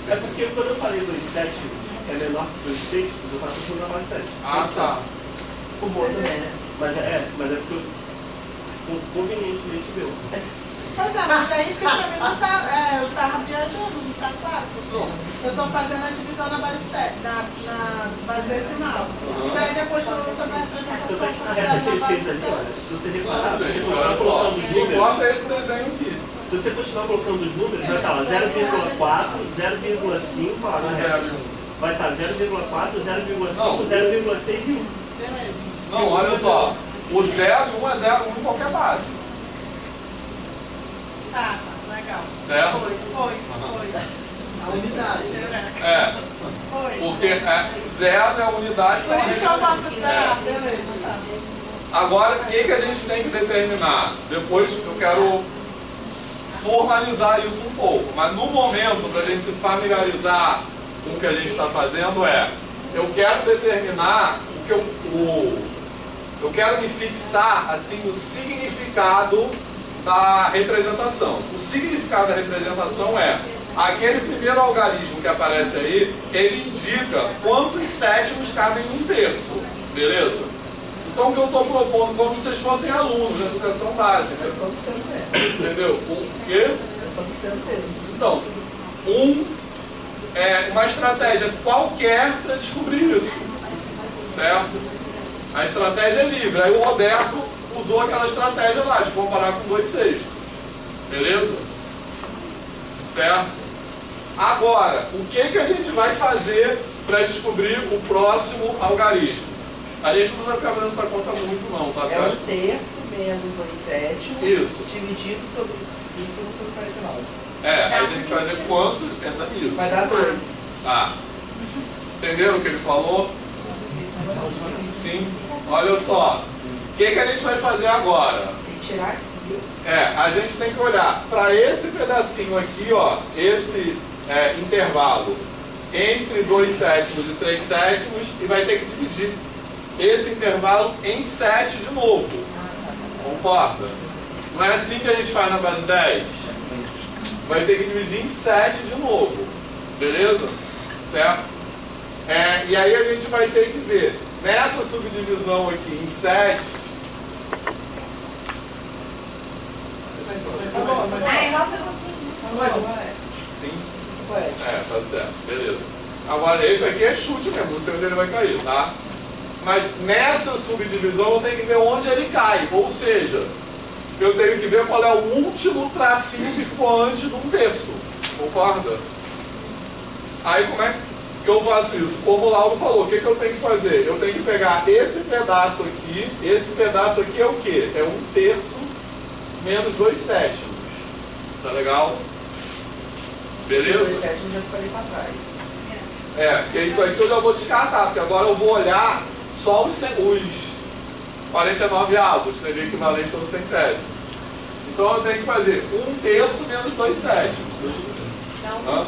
S8: É porque quando eu falei 2 sétimos, que é menor que 2 sextos, eu faço tudo na base 10.
S2: Tá.
S5: O bom também, né?
S8: Mas é porque eu convenientemente meu.
S6: Pois é, mas é isso que para mim não está. Eu estava viajando, não está claro. Eu estou fazendo a divisão na base 7, na base decimal. E daí depois quando eu vou fazer a representação, eu
S8: A reta que ele fez ali, olha, se você reparar, você continuar colocando os números.
S2: Bota esse desenho aqui.
S8: Se você continuar colocando os números, vai estar 0,4, 0,5, ó, na reta. Vai estar 0,4, 0,5, 0,6 e 1.
S6: Beleza.
S2: Não, olha só. O 0 e 1 é 0 em qualquer base.
S6: Tá, legal.
S2: Certo?
S6: Foi. A unidade. Foi.
S2: Porque 0 é a unidade.
S6: Por isso que eu posso considerar. Beleza, tá.
S2: Agora, o que a gente tem que determinar? Depois eu quero formalizar isso um pouco. Mas no momento, para a gente se familiarizar com o que a gente está fazendo, eu quero determinar o que eu quero me fixar assim no significado da representação. O significado da representação é aquele primeiro algarismo que aparece aí, ele indica quantos sétimos cabem em 1/3, beleza? Então o que eu estou propondo, como se vocês fossem alunos de educação básica, entendeu? O quê? Então, é uma estratégia qualquer para descobrir isso, certo? A estratégia é livre. Aí o Roberto usou aquela estratégia lá de comparar com 2 sextos, beleza? Certo? Agora, o que a gente vai fazer para descobrir o próximo algarismo? A gente não precisa ficar fazendo essa conta muito não, tá?
S5: É 1/3 menos 2 sétimos.
S2: Isso.
S5: Dividido sobre 21 sobre 49.
S2: A gente tem que fazer quanto? Isso.
S5: Vai dar 2.
S2: Tá. Entenderam o que ele falou? Sim. Olha só. O que a gente vai fazer agora?
S5: Tem que tirar aqui.
S2: A gente tem que olhar para esse pedacinho aqui, ó, esse intervalo entre 2 sétimos e 3 sétimos e vai ter que dividir esse intervalo em 7 de novo. Concorda? Não é assim que a gente faz na base 10? Vai ter que dividir em 7 de novo. Beleza? Certo? E aí a gente vai ter que ver, nessa subdivisão aqui em 7, Tá certo, beleza. Agora, esse aqui é chute mesmo, não sei onde ele vai cair, tá? Mas nessa subdivisão eu tenho que ver onde ele cai. Ou seja, eu tenho que ver qual é o último tracinho que ficou antes de um terço. Concorda? Aí como é que eu faço isso? Como o Lauro falou, o que eu tenho que fazer? Eu tenho que pegar esse pedaço aqui é o quê? É 1/3 menos 2/7. Tá legal? Beleza?
S5: 2/7 eu já falei pra trás.
S2: Porque isso aqui eu já vou descartar, porque agora eu vou olhar só os 49 avos, seria equivalente ao centésimo. Então eu tenho que fazer 1/3 menos 2/7.
S3: Não,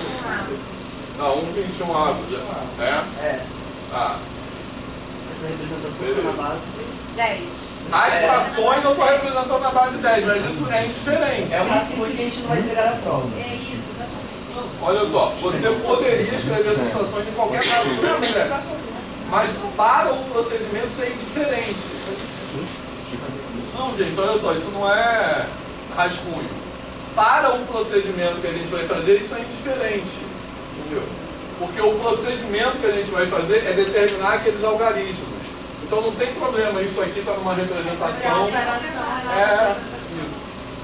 S2: Não, 1/21 avos. Tá.
S8: Essa representação está na base
S3: 10.
S2: As frações eu estou representando na base 10, mas isso é indiferente.
S5: É uma coisa que a gente não vai pegar na prova.
S3: É isso, exatamente.
S2: Olha só, você poderia escrever essas frações em qualquer caso do que quiser. Mas para o procedimento isso é indiferente. Não, gente, olha só, isso não é rascunho. Para o procedimento que a gente vai fazer, isso é indiferente. Entendeu? Porque o procedimento que a gente vai fazer é determinar aqueles algarismos. Então não tem problema, isso aqui está numa representação. Isso,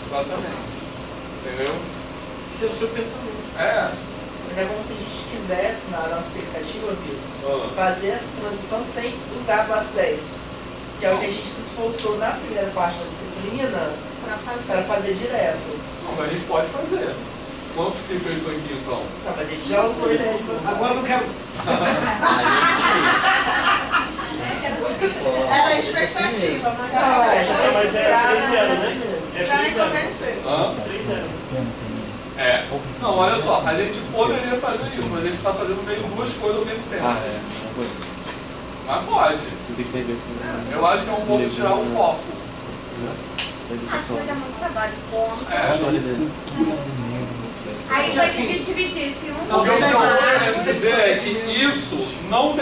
S2: exatamente. Entendeu?
S1: Esse é o seu pensamento.
S5: Mas é como se a gente quisesse, na nossa expectativa, Vitor, fazer essa transição sem usar a base 10. Que é o que a gente se esforçou na primeira parte da disciplina para fazer direto.
S2: Não, mas a gente pode fazer. Quanto fica isso aqui então?
S5: Tá, mas a gente já usou ele aí.
S1: Agora eu não quero.
S6: Era a expectativa, mas
S8: mas é 3-0, né?
S6: já me convenceu.
S8: 3-0.
S2: Não, olha só, a gente poderia fazer isso, mas a gente está fazendo meio duas coisas ao mesmo tempo. Mas pode. Eu acho que é um pouco tirar o foco.
S3: Acho que vai dar muito trabalho. Aí vai dividir. Se um
S2: O que eu estou querendo dizer é que isso não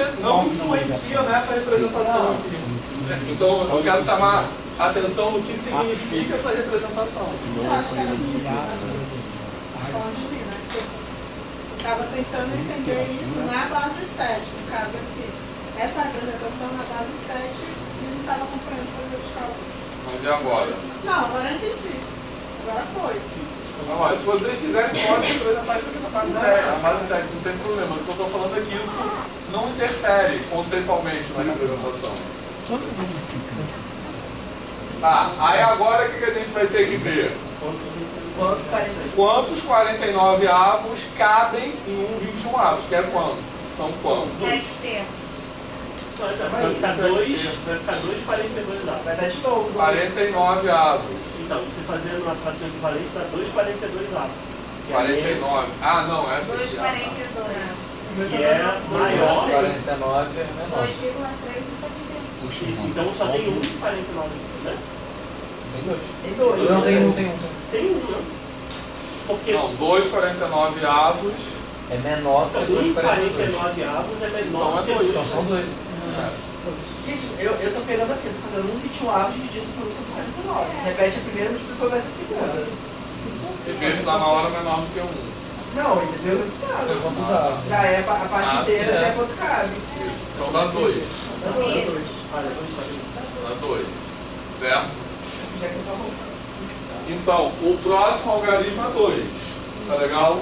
S2: influencia nessa representação aqui. Então eu quero chamar a atenção no que significa essa representação.
S6: Eu acho que era possível assim. Pode, né? Eu estava tentando entender isso na base 7, no caso aqui. Essa representação na base 7 eu não estava compreendendo fazer os cálculos.
S2: Mas e agora?
S6: Não, agora eu entendi. Agora foi.
S2: Agora, se vocês quiserem, podem representar isso aqui na base 10, na base 10, não tem problema. Mas o que eu estou falando é que isso não interfere conceitualmente na representação. Tá, aí agora o que a gente vai ter que ver? Quantos 49 avos cabem em 1/21 avos? Que é quanto? São quantos?
S3: 7/3.
S8: Vai ficar 2 42 avos.
S5: Vai dar de novo.
S2: 49 avos.
S8: Então, você fazendo uma fração equivalente dá 2 42 avos.
S2: 49. Ah, não, essa aqui.
S3: 2,42.
S8: Que é maior.
S9: 49 é menor.
S3: 2,3 e 7/3.
S8: Isso, então só tem 1 de 49, né?
S5: Tem dois.
S9: Não, tem um.
S8: Tem 1, né? Porque
S2: Não, 2,49 avos.
S9: É menor que
S8: 2
S9: 2
S8: 49 avos é menor que 2.
S9: Então são 2.
S5: Gente, eu tô pegando assim, tô fazendo 1/21 avos dividido por 1/49. Repete a primeira, multiplica mais a segunda.
S2: E vê se dá maior ou menor do que 1.
S5: Não, entendeu o resultado. Já é a parte inteira, já é quanto cabe.
S2: Então dá 2.
S5: Dá dois.
S2: Dá 2. Certo?
S5: Já que eu tô
S2: Então, o próximo algarismo é 2. Tá legal?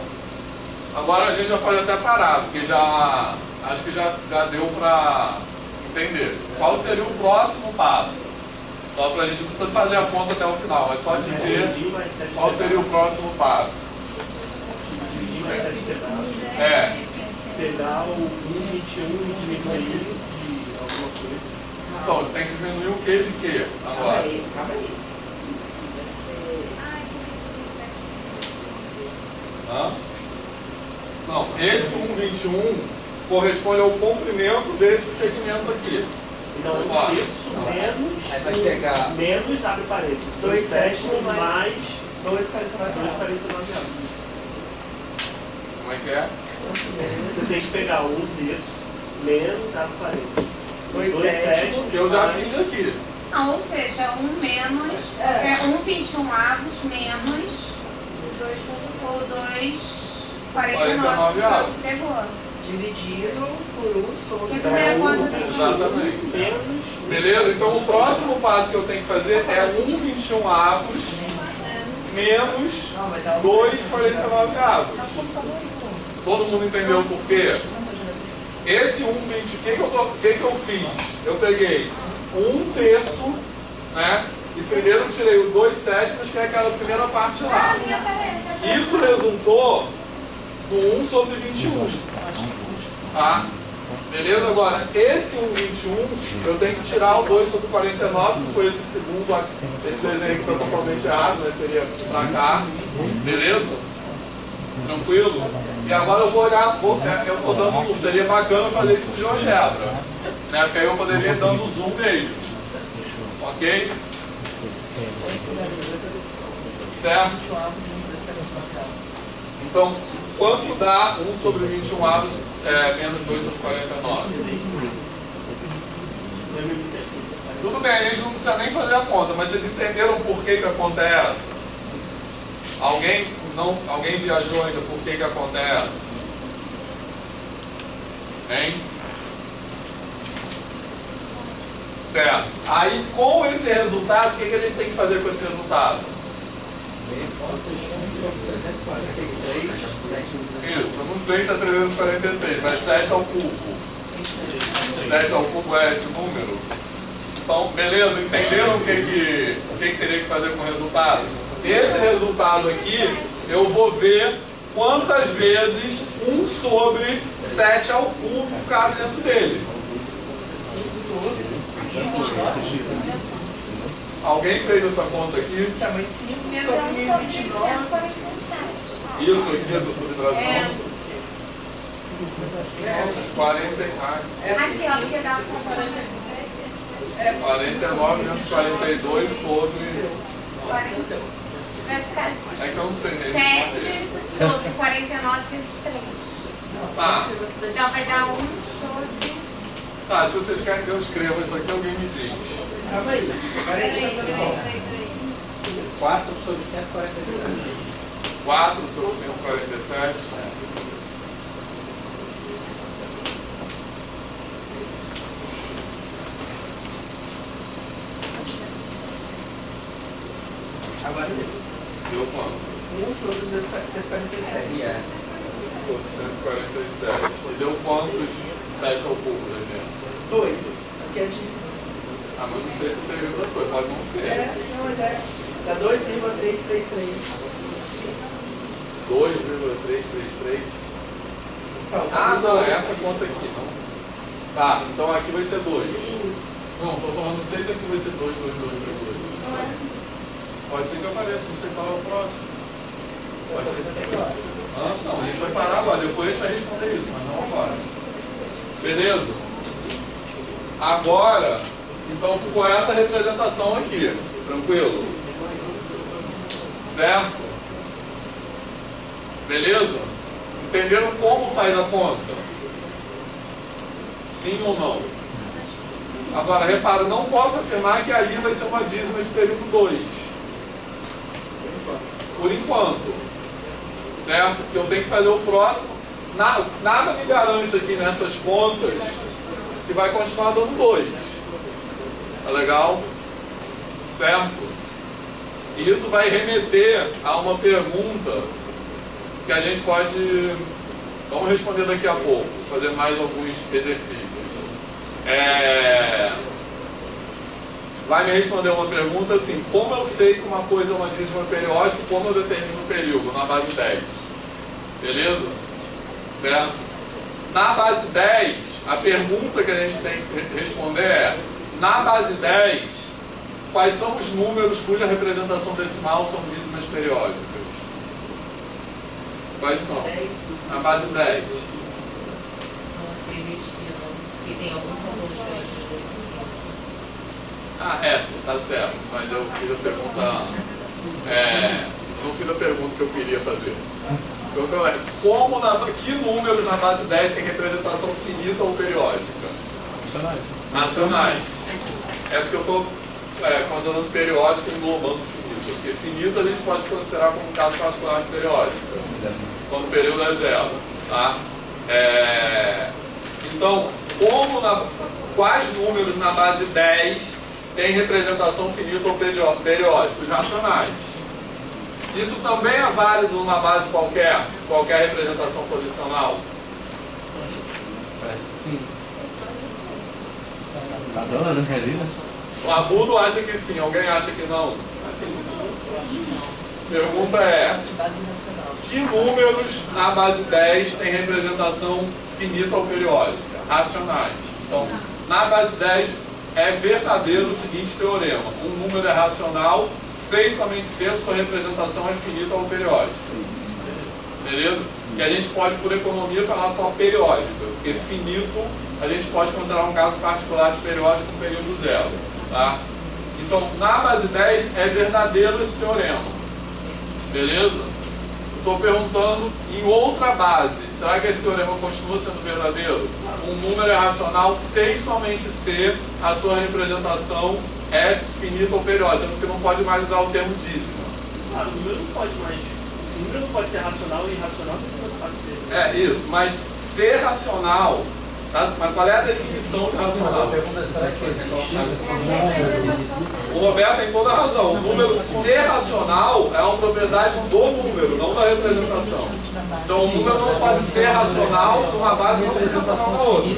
S2: Agora a gente já pode até parar, porque já acho que já deu para entender. Qual seria o próximo passo? Só para a gente não precisa fazer a conta até o final, mas só dizer qual seria o próximo passo.
S8: Dividir mais 7 pedaços.
S2: Pegar
S8: o 1,21 e diminuir de alguma coisa.
S2: Então, tem que diminuir o que de quê agora?
S5: Calma aí.
S2: Hã? Não, esse 1,21 corresponde ao comprimento desse segmento aqui.
S8: Então, um terço menos, menos abre parênteses. 2/7 mais 2,49 avos.
S2: Como é que é?
S8: Você tem que pegar 1/3 menos abre parênteses.
S5: 2/7
S2: que eu já fiz aqui.
S3: Ah, ou seja, 1 menos, 1/21 avos menos o 2
S2: 49 avos.
S3: Pegou.
S5: Dividido por 1 sobre
S3: Isso é quando
S2: Exatamente. Beleza? Então o próximo passo que eu tenho que fazer é 1,21 avos menos 2,49 avos. Todo mundo entendeu o porquê? Esse 1,20, o que eu fiz? Eu peguei 1/3, né? E primeiro tirei o 2/7, que é aquela primeira parte lá. Isso resultou no 1 sobre 21. Tá? Beleza? Agora, esse 1,21, eu tenho que tirar o 2 sobre 49, que foi esse segundo, esse desenho que foi totalmente errado, né? Seria pra cá. Beleza? Tranquilo? E agora eu vou olhar, eu tô dando, seria bacana fazer isso de GeoGebra, né? Porque aí eu poderia ir dando zoom mesmo. Ok? Certo? Então, quanto dá 1 sobre 21 avos menos 2 sobre 49? Tudo bem, a gente não precisa nem fazer a conta, mas vocês entenderam por que a conta é essa? Alguém viajou ainda por que a conta é essa? Hein? Certo. Aí, com esse resultado, o que a gente tem que fazer com esse resultado? Isso, eu não sei se é 343, mas 7 ao cubo. 7 ao cubo é esse número. Então, beleza, entenderam o que teria que fazer com o resultado? Esse resultado aqui, eu vou ver quantas vezes 1 sobre 7 ao cubo cabe dentro dele. Alguém fez essa conta aqui?
S5: Tá, mas 5
S3: Meu
S5: sobre
S3: Deus, sobre
S5: 1029.
S3: 147.
S2: Isso aqui, essa subtração? 40.
S3: Aqui, ó, porque dá
S2: 49 menos 42 sobre...
S3: Vai ficar assim.
S2: É que eu não sei mesmo.
S3: 7 sobre 49 vezes 3.
S2: Tá.
S3: Então vai dar 1 sobre...
S2: Tá, se vocês querem que eu escreva isso aqui, alguém me diz.
S5: Calma aí.
S3: Peraí.
S4: 4 sobre 147.
S2: 4 sobre 147.
S5: Agora
S2: Deu quanto?
S5: 1 sobre 147.
S2: Sobre 147. E deu quantos 7 ao cubo, por exemplo?
S5: 2. Aqui é de...
S2: Ah, mas não sei se tem outra coisa, pode não ser.
S5: Não, mas é. Dá 2,333.
S2: 2,333.
S5: Então,
S2: não, é essa conta aqui, não. Tá, então aqui vai ser 2. Não, tô falando, não sei se aqui vai ser 2, 2, 2, 2, 2. Pode ser que apareça, não sei qual é o próximo. Pode ser que apareça. Não, a gente vai parar agora, depois a gente vai responder isso, mas não agora. Beleza? Agora, então ficou essa representação aqui, tranquilo? Certo? Beleza? Entenderam como faz a conta? Sim ou não? Agora, repara, não posso afirmar que ali vai ser uma dízima de período 2. Por enquanto. Certo? Porque eu tenho que fazer o próximo. Nada me garante aqui nessas contas que vai continuar dando 2. Tá legal? Certo? E isso vai remeter a uma pergunta que a gente pode... Vamos responder daqui a pouco. Fazer mais alguns exercícios. Vai me responder uma pergunta assim: como eu sei que uma coisa é uma dízima periódica e como eu determino o período na base 10? Beleza? Certo? Na base 10, a pergunta que a gente tem que responder é: na base 10, quais são os números cuja representação decimal são dízimas periódicas? Quais são? Na base 10.
S5: São aqueles que tem algum fator diferente de 2 e 5.
S2: Tá certo, mas eu fiz a pergunta. Eu não fiz a pergunta que eu queria fazer. Que números na base 10 tem representação finita ou periódica? Nacionais. É porque eu estou considerando periódica e englobando finito. porque finito a gente pode considerar como caso particular de periódica, quando o período é zero. Tá? Então, quais números na base 10 têm representação finita ou periódica? Os racionais. Isso também é válido numa base qualquer representação posicional?
S9: Sim. Tá dando, né?
S2: O Abudo acha que sim, alguém acha que não? Pergunta é: que números na base 10 tem representação finita ou periódica? Racionais. Então, na base 10 é verdadeiro o seguinte teorema: um número é racional, se e somente se a sua representação é finita ou periódica. Beleza? E a gente pode, por economia, falar só periódica, porque finito a gente pode considerar um caso particular de periódico com período zero. Tá? Então, na base 10 é verdadeiro esse teorema. Beleza? Estou perguntando em outra base, será que esse teorema continua sendo verdadeiro? Um número é racional se e somente se a sua representação é finita ou periódica, porque não pode mais usar o termo dízima.
S8: O número não pode mais. O número não pode ser racional e irracional, não pode ser.
S2: Isso, mas ser racional. Mas qual é a definição de racional? O Roberto tem toda a razão. O número ser racional é uma propriedade do número, não da representação. Então o número não pode ser racional numa base e não ser racional na outra.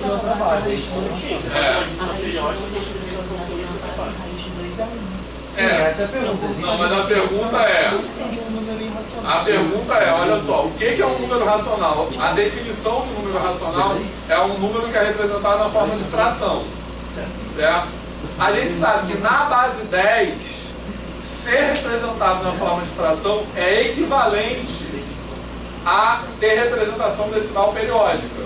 S9: Sim, essa é a pergunta.
S2: Não, mas a pergunta é, olha só, o que é um número racional? A definição de número racional é um número que é representado na forma de fração. Certo? A gente sabe que na base 10, ser representado na forma de fração é equivalente a ter representação decimal periódica.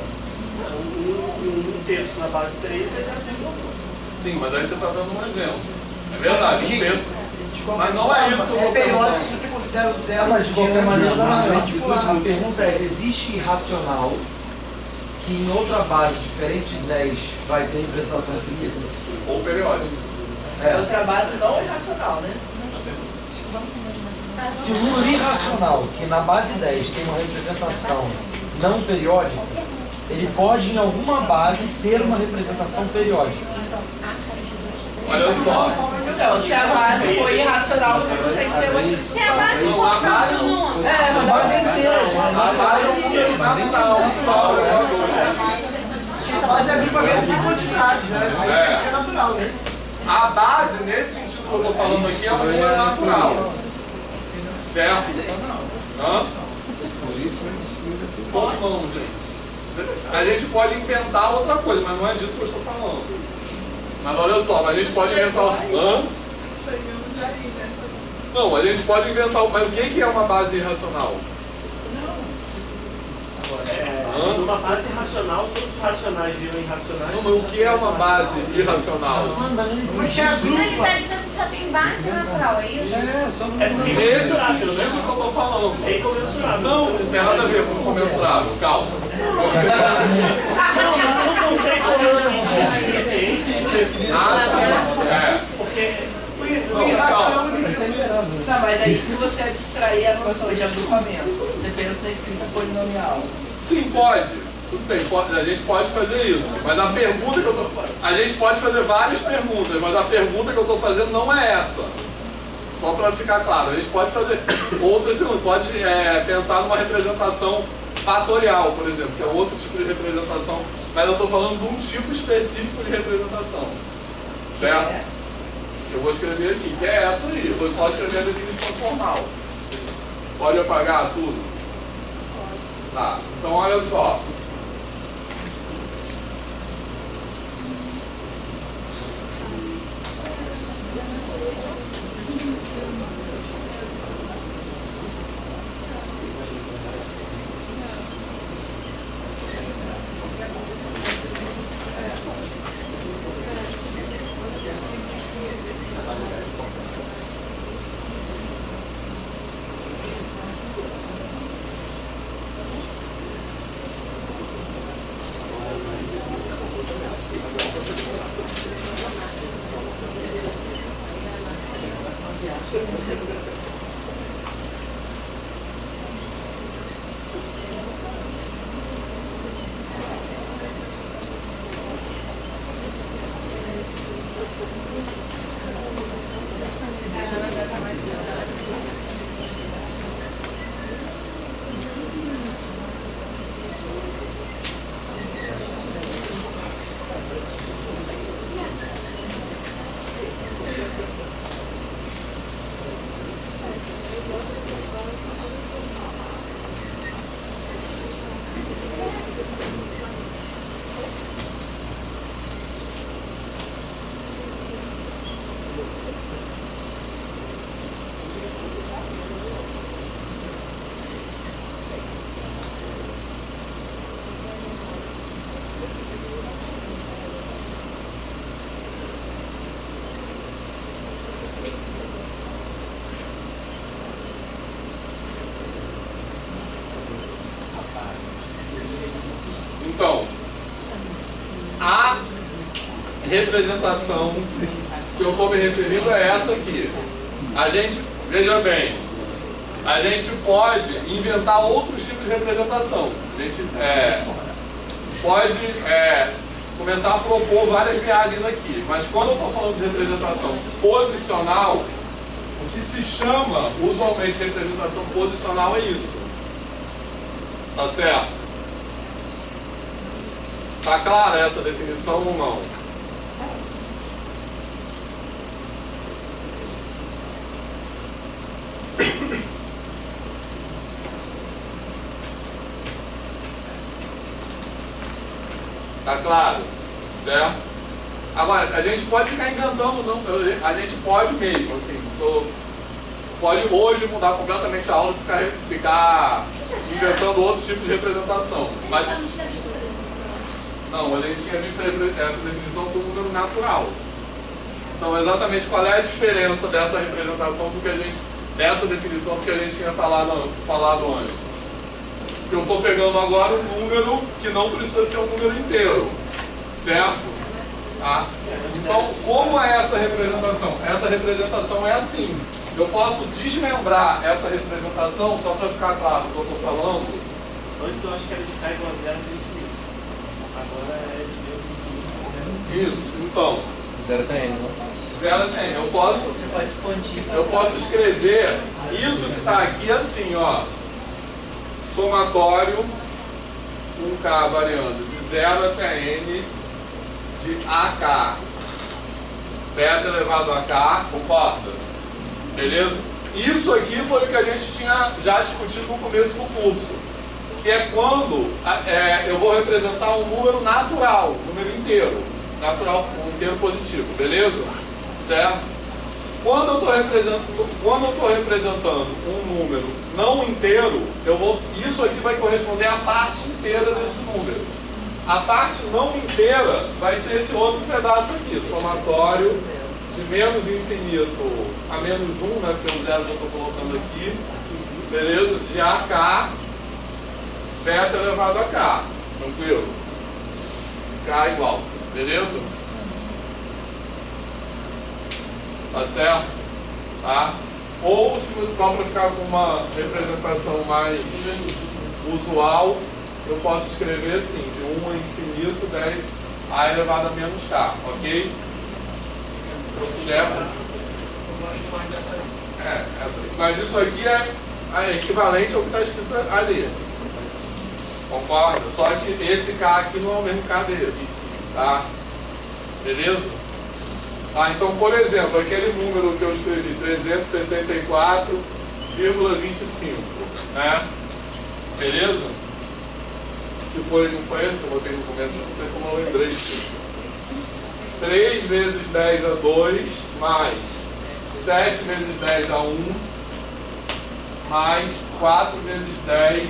S8: Um terço na base 3 é
S2: Sim, mas aí você está dando um exemplo. É verdade, um terço. Mas não é isso que eu estou
S1: periódico
S2: perguntando.
S1: se você considera o zero.
S9: Mas de qualquer maneira,
S1: a
S9: a pergunta é: existe irracional que em outra base diferente de 10 vai ter representação finita?
S2: Ou periódico.
S5: Outra base não é racional, né?
S9: Se o número irracional, que na base 10 tem uma representação não periódica, ele pode em alguma base ter uma representação periódica.
S2: Olha só.
S5: Então, se a base for irracional, você consegue ter uma representação.
S3: Se a base for todo número.
S9: A base é inteira.
S2: A base é um número natural.
S1: A base é agrupamento de quantidades, né? Aí tem que ser natural, né?
S2: A base, nesse sentido que eu estou falando aqui, é um número natural. Certo? Hã? Não, gente. A gente pode inventar outra coisa, mas não é disso que eu estou falando. Mas olha só, a gente pode inventar... Hã? Não, a gente pode inventar... Mas o que é uma base irracional?
S8: Numa base racional, todos os racionais viram irracionais.
S2: Não, mas o que é uma base irracional?
S1: Você agrupa.
S3: Ele está dizendo que só tem base natural, é isso?
S8: É porque
S2: Nesse
S8: incomensurável,
S2: sentido
S8: né?
S2: que eu estou falando.
S8: É incomensurável.
S2: Não tem nada a ver com comensurável, calma.
S8: Você não consegue ser suficiente. Porque
S2: Não, calma.
S5: Tá, mas aí se você abstrair a noção de agrupamento, você pensa na escrita polinomial.
S2: Sim, pode. Tudo bem, a gente pode fazer isso. Mas a pergunta que eu tô... A gente pode fazer várias perguntas, mas a pergunta que eu estou fazendo não é essa. Só para ficar claro, a gente pode fazer outras perguntas. Pode pensar numa representação fatorial, por exemplo, que é outro tipo de representação. Mas eu estou falando de um tipo específico de representação. Certo? Eu vou escrever aqui, que é essa aí. Eu vou só escrever a definição formal. Pode apagar tudo? Tá, então olha só. Então, a representação que eu estou me referindo é essa aqui. A gente, veja bem, a gente pode inventar outros tipos de representação. A gente pode começar a propor várias viagens aqui. Mas quando eu estou falando de representação posicional, o que se chama usualmente de representação posicional é isso. Tá certo? Tá clara essa definição ou não? Tá claro? Certo? Agora, a gente pode ficar inventando, não. A gente pode mesmo, assim, pode hoje mudar completamente a aula e ficar inventando outros tipos de representação. Mas, não, a gente tinha visto essa definição do número natural. Então, exatamente qual é a diferença dessa representação dessa definição do que a gente tinha falado antes? Eu estou pegando agora um número que não precisa ser um número inteiro, certo? Tá? Então, como é essa representação? Essa representação é assim. Eu posso desmembrar essa representação, só para ficar claro o que eu estou falando.
S8: Antes eu acho que era de K igual a 0 até infinito. Agora é de Deus infinito.
S2: Isso, então.
S9: 0 até N, não?
S2: 0 até N.
S5: Você pode expandir.
S2: Eu posso escrever isso que está aqui assim, ó. Somatório 1K variando de 0 até N de AK. Beta elevado a K, concorda? Beleza? Isso aqui foi o que a gente tinha já discutido no começo do curso. Que é quando eu vou representar um número natural, um número inteiro. Natural, um inteiro positivo, beleza? Certo? Quando eu estou representando um número não inteiro, isso aqui vai corresponder à parte inteira desse número. A parte não inteira vai ser esse outro pedaço aqui, somatório de menos infinito a menos 1, né, porque o zero eu estou colocando aqui, beleza? De AK, beta elevado a K, tranquilo? K igual, beleza? Tá certo? Tá? Ou, só para ficar com uma representação mais usual, eu posso escrever assim, de 1 a infinito, 10 a elevado a menos K, ok? Certo?
S1: Eu gosto mais dessa aí.
S2: Essa. Mas isso aqui é equivalente ao que está escrito ali. Concorda? Só que esse K aqui não é o mesmo K desse. Tá? Beleza? Tá, então, por exemplo, aquele número que eu escrevi, 374,25, né? Beleza? Não foi esse que eu botei no começo, não sei como eu lembrei disso. 3 vezes 10 a 2, mais 7 vezes 10 a 1, mais 4 vezes 10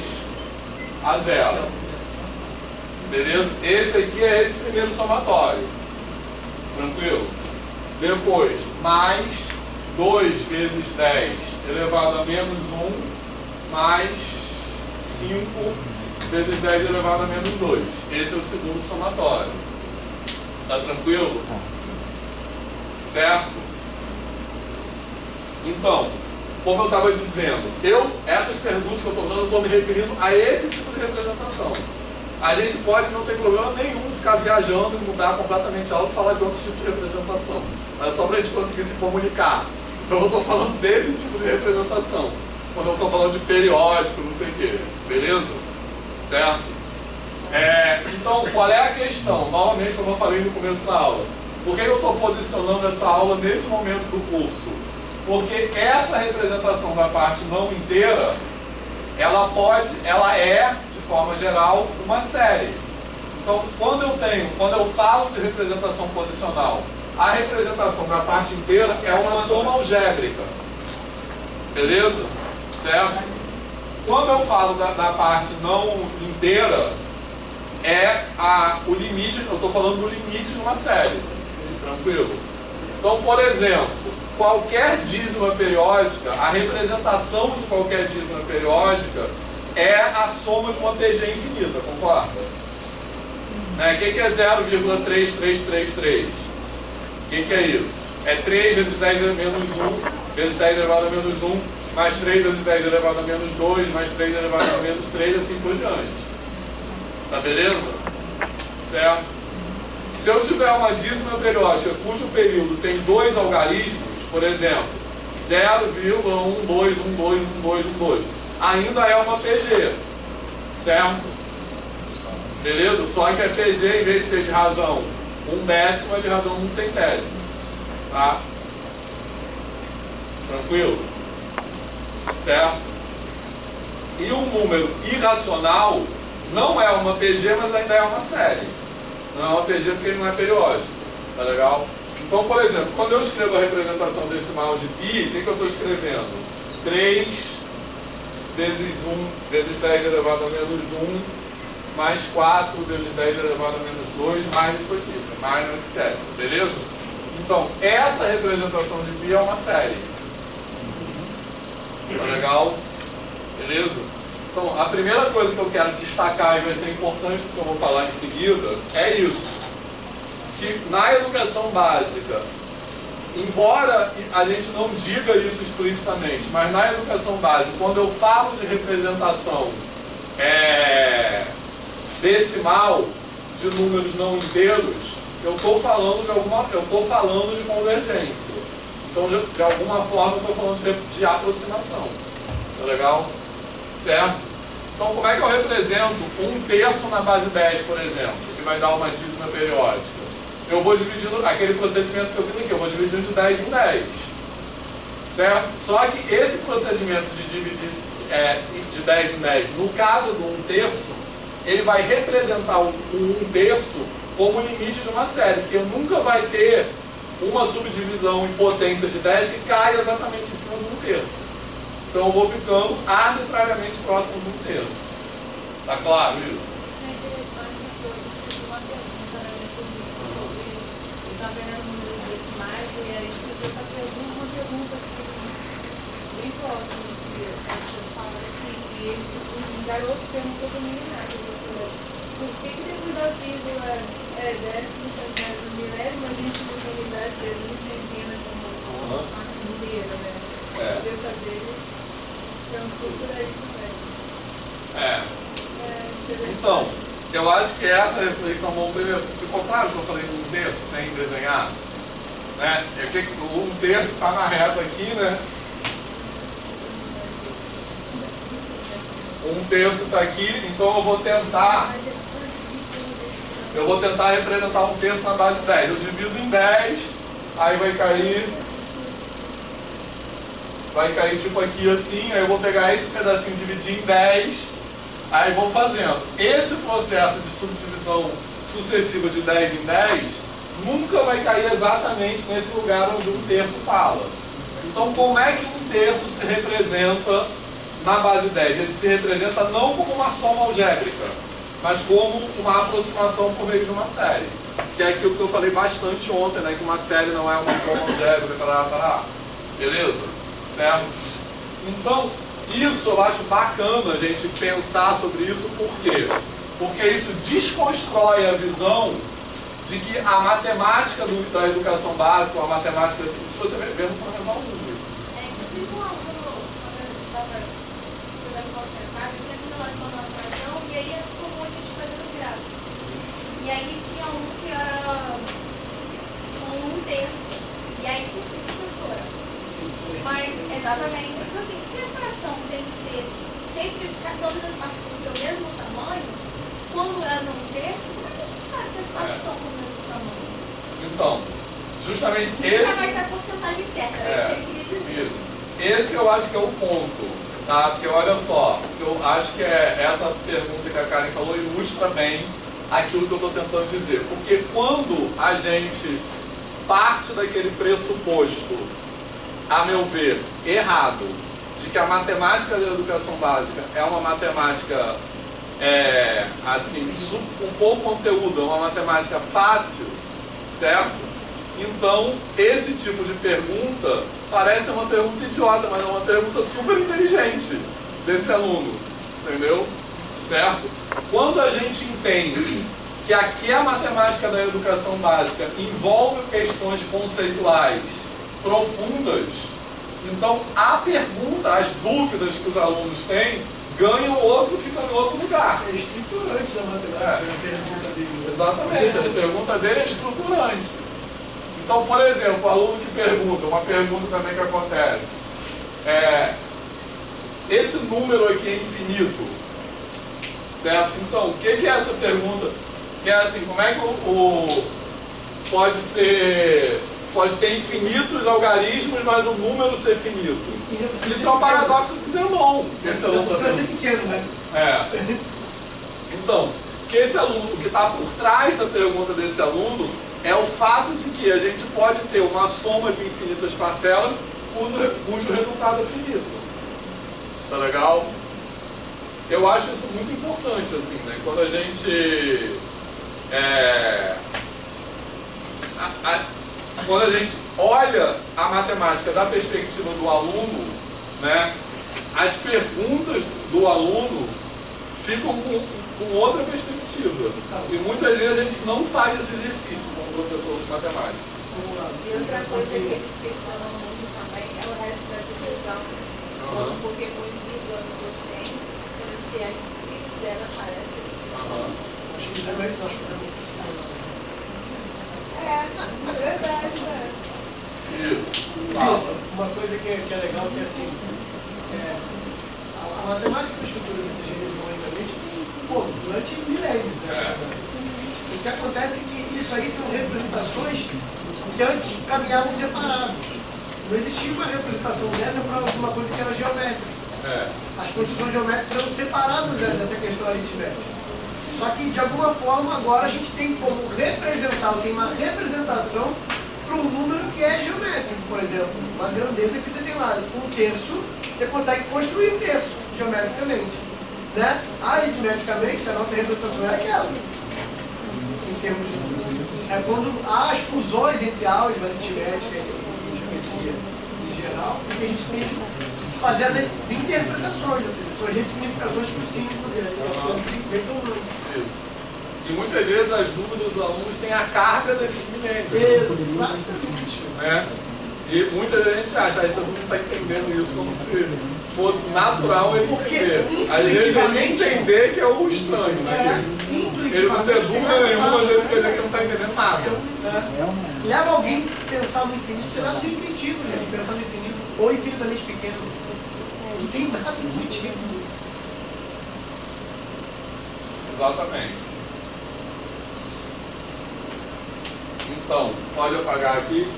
S2: a 0. Beleza? Esse aqui é esse primeiro somatório. Tranquilo? Depois, mais 2 vezes 10 elevado a menos 1, mais 5 vezes 10 elevado a menos 2. Esse é o segundo somatório. Tá tranquilo? Certo? Então, como eu estava dizendo, essas perguntas que eu estou dando, eu estou me referindo a esse tipo de representação. A gente pode, não ter problema nenhum, ficar viajando e mudar completamente a aula e falar de outros tipos de representação. Mas é só para a gente conseguir se comunicar. Então eu estou falando desse tipo de representação. Quando eu estou falando de periódico, não sei o quê. Beleza? Certo? Então, qual é a questão? Novamente, como eu falei no começo da aula. Por que eu estou posicionando essa aula nesse momento do curso? Porque essa representação da parte não inteira, ela é, de forma geral, uma série. Então, quando eu falo de representação posicional, a representação da parte inteira é uma soma algébrica. Beleza? Certo? Quando eu falo da parte não inteira, o limite, eu estou falando do limite de uma série. Tranquilo? Então, por exemplo, qualquer dízima periódica, a representação de qualquer dízima periódica é a soma de uma PG infinita, concorda? O que é 0,3333? O que é isso? É 3 vezes 10 menos 1, vezes 10 elevado a menos 1, mais 3 vezes 10 elevado a menos 2, mais 3 elevado a menos 3, assim por diante. Tá beleza? Certo? Se eu tiver uma dízima periódica cujo período tem 2 algarismos, por exemplo, 0,12121212, ainda é uma PG, certo? Beleza? Só que a PG, em vez de ser de razão 1/10, é de razão 1/100. Tá? Tranquilo? Certo? E um número irracional não é uma PG, mas ainda é uma série. Não é uma PG porque ele não é periódico. Tá legal? Então, por exemplo, quando eu escrevo a representação decimal de π, o que eu estou escrevendo? 3 vezes 1 vezes 10 elevado a menos 1, mais 4 vezes 10 elevado a menos 2, mais isso aqui, mais etc. Beleza? Então, essa representação de π é uma série. Tá legal? Beleza? Então, a primeira coisa que eu quero destacar e vai ser importante porque eu vou falar em seguida é isso. Que na educação básica, embora a gente não diga isso explicitamente, mas na educação básica, quando eu falo de representação decimal de números não inteiros, eu estou falando de convergência. Então, de alguma forma, eu estou falando de aproximação. Tá legal? Certo? Então, como é que eu represento 1/3 na base 10, por exemplo, que vai dar uma dízima periódica? Eu vou dividindo, aquele procedimento que eu fiz aqui, eu vou dividindo de 10 em 10. Certo? Só que esse procedimento de dividir de 10 em 10, no caso do 1/3, ele vai representar o 1/3 como limite de uma série, porque nunca vai ter uma subdivisão em potência de 10 que cai exatamente em cima do 1/3. Então eu vou ficando arbitrariamente próximo do 1/3. Tá claro isso?
S3: É interessante que eu escrevi uma pergunta na minha turma sobre os apenas números decimais, e aí eu fiz essa pergunta, uma pergunta assim, bem próxima do que você fala aqui, e um garoto perguntou para mim, professora, por que depois da vírgula décimo, centésimo, milésimo, a gente usa unidade de centena como parte inteira, né? A cabeça dele pensou por aí também.
S2: Então, eu acho que essa reflexão, bom, primeiro, ficou claro que eu falei de 1/3 sem desenhar? Né? O 1/3 está na reta aqui, né? 1/3 está aqui, então eu vou tentar representar 1/3 na base 10. Eu divido em 10, aí vai cair tipo aqui assim, aí eu vou pegar esse pedacinho e dividir em 10, aí vou fazendo. Esse processo de subdivisão sucessiva de 10 em 10 nunca vai cair exatamente nesse lugar onde 1/3 fala. Então, como é que 1/3 se representa na base 10? Ele se representa não como uma soma algébrica, mas como uma aproximação por meio de uma série. Que é aquilo que eu falei bastante ontem, né? Que uma série não é uma soma algébrica, beleza? Certo? Então, isso eu acho bacana a gente pensar sobre isso, por quê? Porque isso desconstrói a visão de que a matemática da educação básica, a matemática, se você vê no Fundamental 1,
S3: estava estudando porcentagem, sempre relacionando a fração, e aí é comum a gente fazer no gráfico. E aí tinha um que era com 1/3. E aí tem que ser professora. Mas, exatamente, tipo assim, se a fração tem que ser sempre, todas as partes têm que ter o mesmo tamanho, quando é no 1/3, como é que a gente sabe que as partes estão com o mesmo tamanho?
S2: Então, justamente
S3: Nunca
S2: esse...
S3: vai ser a porcentagem certa, era isso que ele queria dizer.
S2: Isso. Esse que eu acho que é o ponto, tá? Porque olha só, eu acho que essa pergunta que a Karen falou ilustra bem aquilo que eu estou tentando dizer. Porque quando a gente parte daquele pressuposto, a meu ver, errado, de que a matemática da educação básica é uma matemática, assim, com pouco conteúdo, é uma matemática fácil, certo? Então, esse tipo de pergunta parece uma pergunta idiota, mas é uma pergunta super inteligente desse aluno, entendeu? Certo? Quando a gente entende que aqui a matemática da educação básica envolve questões conceituais profundas, então a pergunta, as dúvidas que os alunos têm, ganham outro, ficam em outro lugar.
S1: É estruturante da matemática, a pergunta dele.
S2: Exatamente, a pergunta dele é estruturante. Então, por exemplo, o aluno que pergunta, uma pergunta também que acontece, esse número aqui é infinito, certo? Então, o que é essa pergunta? Que é assim, como é que pode ter infinitos algarismos, mas o número ser finito? Isso é um paradoxo de Zenon.
S1: Precisa ser pequeno, né?
S2: Então, que esse aluno, o que está por trás da pergunta desse aluno é o fato de que a gente pode ter uma soma de infinitas parcelas cujo resultado é finito. Tá legal? Eu acho isso muito importante, assim, né? Quando a gente... quando a gente olha a matemática da perspectiva do aluno, né, as perguntas do aluno ficam com outra perspectiva. E muitas vezes a gente não faz esse exercício como professor de matemática.
S3: E outra coisa que eles questionam muito também é o resto da discussão. Porque muito vírgula no docente, porque a zero aparece.
S1: Acho que também nós podemos ensinar.
S3: Verdade, né?
S2: Isso.
S1: Uma coisa que é legal que é assim, a matemática se estrutura desse jeito geometricamente durante milênios. Né? O que acontece é que isso aí são representações que antes caminhavam separadas. Não existia uma representação dessa para alguma coisa que era geométrica. As construções geométricas eram separadas dessa questão aritmética. Só que, de alguma forma, agora a gente tem como representar, tem uma representação para um número que é geométrico, por exemplo. Uma grandeza que você tem lá, 1/3, você consegue construir 1/3 geometricamente. Né? Aritmeticamente, a nossa representação é aquela. Em termos de... É quando há as fusões entre álgebra, aritmética e geometria em geral, porque a gente tem que fazer as interpretações, ou seja, são as ressignificações para o símbolo dele.
S2: Isso. E muitas vezes as dúvidas dos alunos têm a carga desses milênios.
S1: Exatamente.
S2: Né? E muita gente acha, esse aluno está entendendo isso como se fosse natural ele entender. Às vezes ele entender que é o estranho, né? Ele não tem dúvida nenhuma, às vezes quer dizer que ele não está entendendo nada.
S1: Leva alguém a pensar no infinito, não tem nada de intuitivo, gente, pensar no infinito, ou infinitamente pequeno. Não tem nada intuitivo.
S2: Exatamente. Então, pode apagar aqui.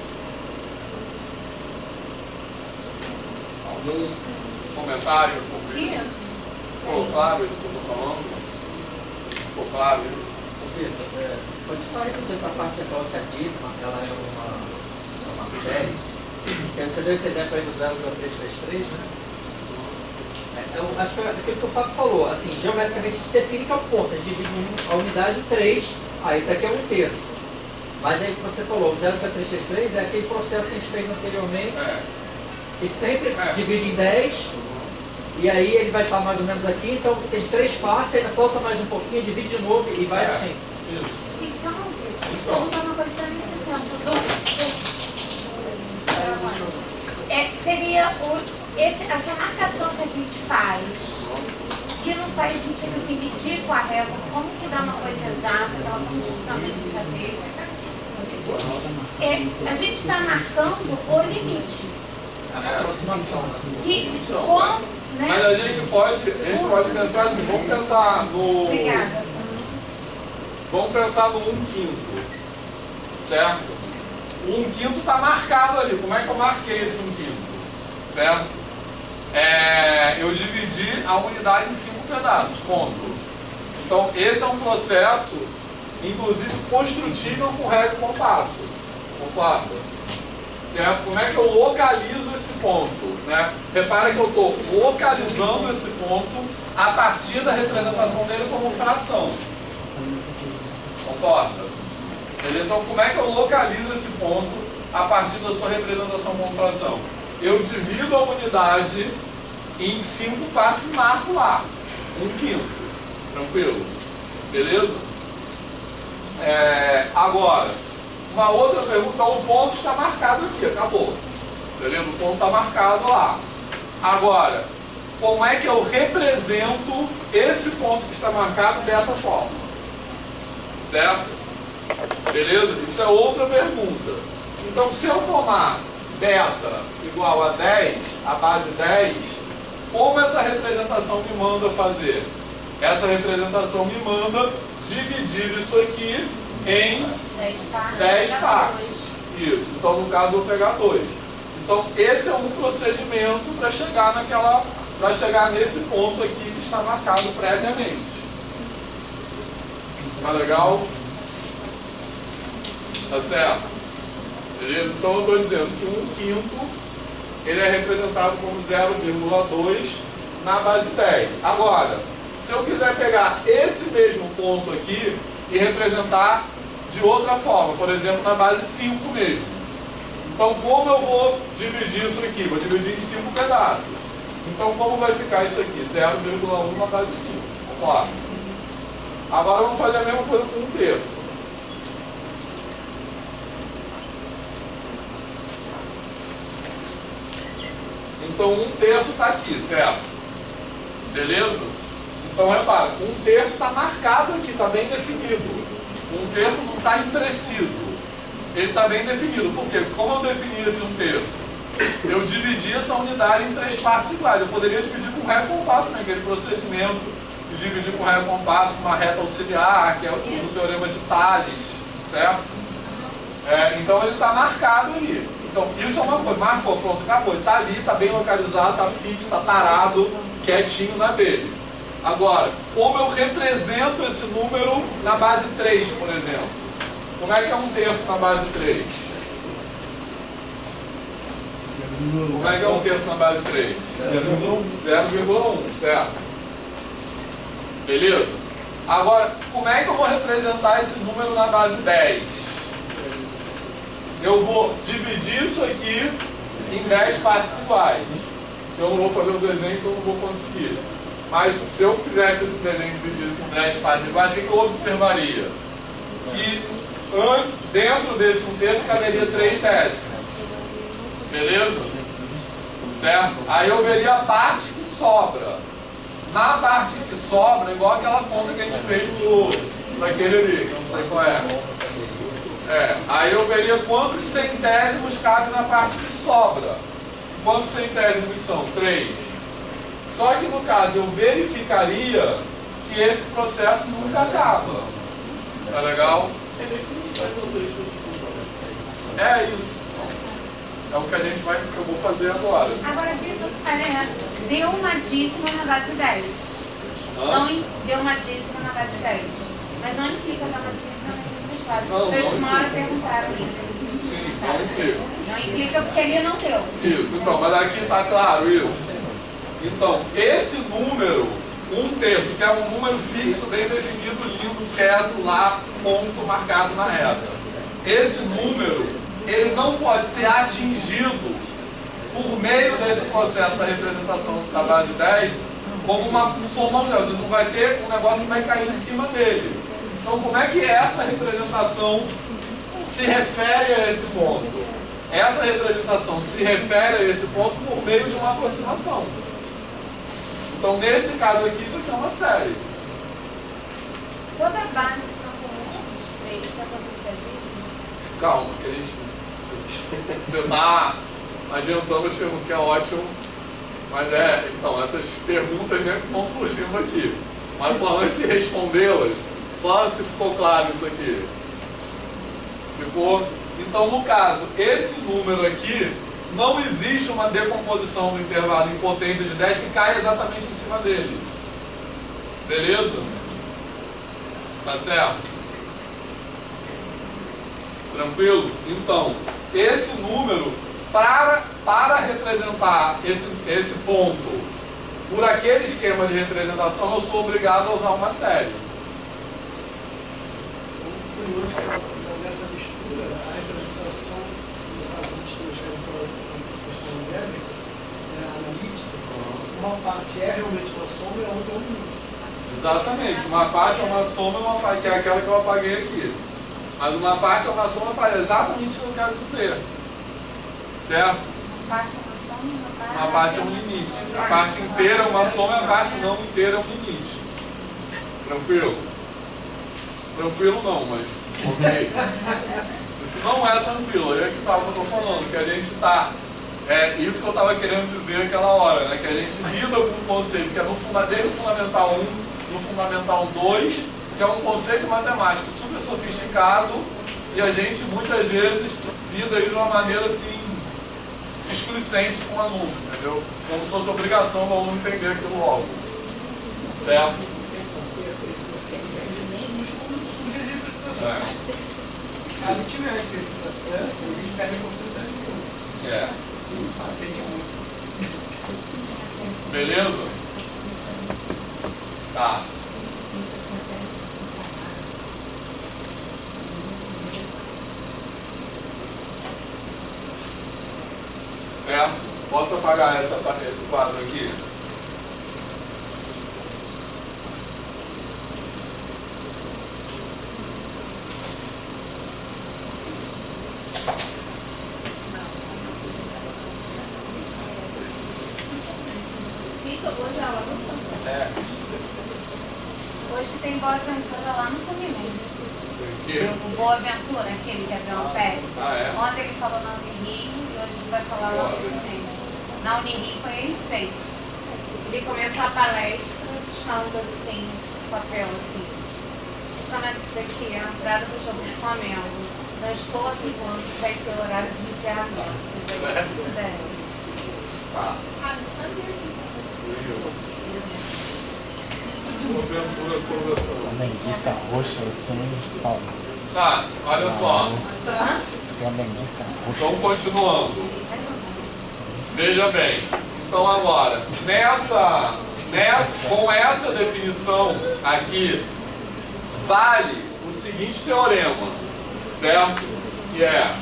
S2: Algum comentário sobre isso? Ficou claro isso que eu estou falando? Ficou claro isso?
S4: Pode só repetir essa parte que você falou que a dízima, ela é uma série. Você deu esse exemplo aí do 0,333, né? Eu acho que é aquilo que o Fábio falou, assim, geometricamente a gente define que é o ponto, a gente divide a unidade em 3, isso aqui é 1/3. Mas aí que você falou, o 0,333 é aquele processo que a gente fez anteriormente, e sempre divide em 10, e aí ele vai estar mais ou menos aqui, então tem 3 partes, ainda falta mais um pouquinho, divide de novo e vai assim.
S3: Então, vamos dar uma coisa nesse exemplo. Seria o
S10: essa marcação que a gente faz, que não faz sentido assim, medir com a régua, como que dá uma coisa exata, aquela discussão que a gente já teve. A gente está marcando o limite.
S9: A aproximação.
S10: Que, com, né?
S2: Mas a gente pode pensar assim, vamos pensar no...
S10: Obrigada.
S2: Vamos pensar no 1/5, certo? O 1/5 está marcado ali. Como é que eu marquei esse 1/5? Certo? Eu dividi a unidade em 5 pedaços, ponto. Então, esse é um processo, inclusive, construtível com régua e compasso. Concorda? Certo? Como é que eu localizo esse ponto? Né? Repara que eu estou localizando esse ponto a partir da representação dele como fração. Concorda? Então, como é que eu localizo esse ponto a partir da sua representação como fração? Eu divido a unidade em 5 partes e marco lá. 1/5. Tranquilo? Beleza? Agora, uma outra pergunta, o ponto está marcado aqui, acabou. Beleza? O ponto está marcado lá. Agora, como é que eu represento esse ponto que está marcado dessa forma? Certo? Beleza? Isso é outra pergunta. Então, se eu tomar beta igual a 10, a base 10, como essa representação me manda fazer? Essa representação me manda dividir isso aqui em 10 partes. Isso. Então, no caso, eu vou pegar 2. Então, esse é um procedimento para chegar nesse ponto aqui que está marcado previamente. Tá legal? Tá certo? Beleza? Então, eu estou dizendo que 1/5 ele é representado como 0,2 na base 10. Agora, se eu quiser pegar esse mesmo ponto aqui e representar de outra forma, por exemplo, na base 5 mesmo. Então, como eu vou dividir isso aqui? Vou dividir em 5 pedaços. Então, como vai ficar isso aqui? 0,1 na base 5. Vamos lá. Agora, vamos fazer a mesma coisa com 1/3. Então, 1/3 está aqui, certo? Beleza? Então, repara, 1/3 está marcado aqui, está bem definido. 1/3 não está impreciso. Ele está bem definido. Por quê? Como eu defini esse 1/3? Eu dividi essa unidade em 3 partes iguais. Eu poderia dividir com régua e compasso, né? Aquele procedimento de dividir com régua e compasso com uma reta auxiliar, que é o teorema de Thales, certo? Então, ele está marcado ali. Então, isso é uma coisa. Marcou, pronto, acabou. Ele está ali, está bem localizado, está fixo, está parado, quietinho na dele. Agora, como eu represento esse número na base 3, por exemplo? Como é que é 1/3 na base 3? Como é que é 1/3 na base 3? 0,1, certo? Beleza? Agora, como é que eu vou representar esse número na base 10? Eu vou dividir isso aqui em 10 partes iguais. Eu não vou fazer o desenho que eu não vou conseguir. Mas se eu fizesse esse desenho e dividisse em 10 partes iguais, o que eu observaria? Que dentro desse 1/3 caberia 3 décimos. Beleza? Certo? Aí eu veria a parte que sobra. Na parte que sobra, igual aquela conta que a gente fez naquele ali, que eu não sei qual é. Aí eu veria quantos centésimos cabem na parte que sobra. Quantos centésimos são? 3. Só que no caso eu verificaria que esse processo nunca acaba. Tá legal? É isso. É o que eu vou fazer agora.
S10: Agora, Vitor, deu uma dízima na base 10. Não, deu uma dízima na base 10. Mas não implica dar uma dízima nas outras bases.
S2: Não
S10: Uma hora perguntaram isso.
S2: Sim, não implica.
S10: Não implica porque ali não deu.
S2: Isso, então, mas aqui está claro isso. Então, esse número, 1/3, que é um número fixo, bem definido, lindo, quieto, lá, ponto marcado na reta. Esse número, ele não pode ser atingido por meio desse processo da representação da base 10 como uma soma, você não vai ter um negócio que vai cair em cima dele. Então, como é que essa representação se refere a esse ponto? essa representação se refere a esse ponto por meio de uma aproximação. Então, nesse caso aqui, isso aqui é uma série.
S10: Toda base que não tem múltiplos de 3 dá para você a dízimo?
S2: Calma, que a gente... Você está adiantando as perguntas, que é ótimo. Mas então, essas perguntas mesmo que estão surgindo aqui. Mas só antes de respondê-las, só se ficou claro isso aqui. Ficou? Então, no caso, esse número aqui, não existe uma decomposição do intervalo em potência de 10 que cai exatamente em cima dele. Beleza? Tá certo? Tranquilo? Então, esse número, para representar esse ponto por aquele esquema de representação, eu sou obrigado a usar uma série.
S1: Nessa mistura, a representação analítica, uma parte é realmente uma soma e a outra é um limite.
S2: Exatamente, uma parte é uma soma, que é aquela que eu apaguei aqui. Mas uma parte é uma soma para exatamente o que eu quero dizer. Certo?
S10: Uma parte é uma soma e
S2: Uma parte é um limite. A parte inteira é uma soma e a parte não inteira é um limite. Tranquilo? Tranquilo não, mas ok. Isso não é tranquilo, é que eu estou falando, que a gente está... É isso que eu estava querendo dizer aquela hora, né? Que a gente lida com um conceito que é desde o Fundamental 1, no Fundamental 2, que é um conceito matemático super sofisticado, e a gente muitas vezes lida aí de uma maneira assim, displicente com o aluno, entendeu? Como se fosse obrigação do aluno entender aquilo logo. Certo?
S1: Aritmética, a gente perde a oportunidade de novo.
S2: Beleza? Tá. Certo? Posso apagar esse quadro aqui?
S10: Hoje a aula hoje tem Boa Ventura lá no Fluminense. O Boa Ventura, aquele que abriu um pé. Ontem ele falou na Unirio e hoje ele vai falar lá no Fluminense. Na Unirio foi em 6. Ele começou a palestra puxando assim, papel assim. Chama disso daqui, a entrada do jogo do Flamengo. Não estou afirmando que vai ter horário de encerramento.
S2: Tá. Aventura sobre essa.
S11: Benguista roxa, assim, fala.
S2: Tá, olha só.
S11: Tem uma benguista roxa.
S2: Então, continuando. Veja bem. Então, agora, com essa definição aqui, vale o seguinte teorema, certo? Que é...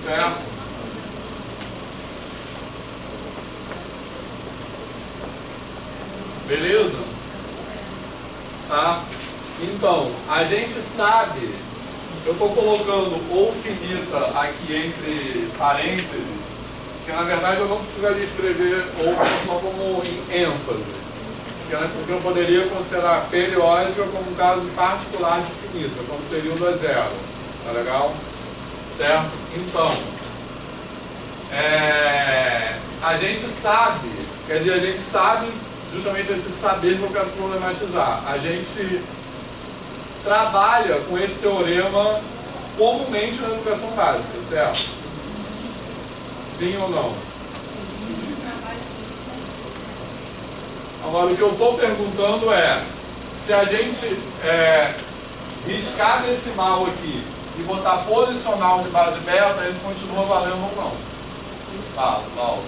S2: Certo? Beleza? Tá? Então, a gente sabe, eu estou colocando ou finita aqui entre parênteses, que na verdade eu não precisaria escrever ou só como em ênfase, porque eu poderia considerar periódica como um caso particular de finita, como período a zero. Tá legal? Certo? Então, a gente sabe, quer dizer, a gente sabe justamente esse saber que eu quero problematizar. A gente trabalha com esse teorema comumente na educação básica, certo? Sim ou não? Agora, o que eu estou perguntando é, se a gente riscar decimal aqui e botar posicional de base beta, isso continua valendo ou não? Fala, Paulo.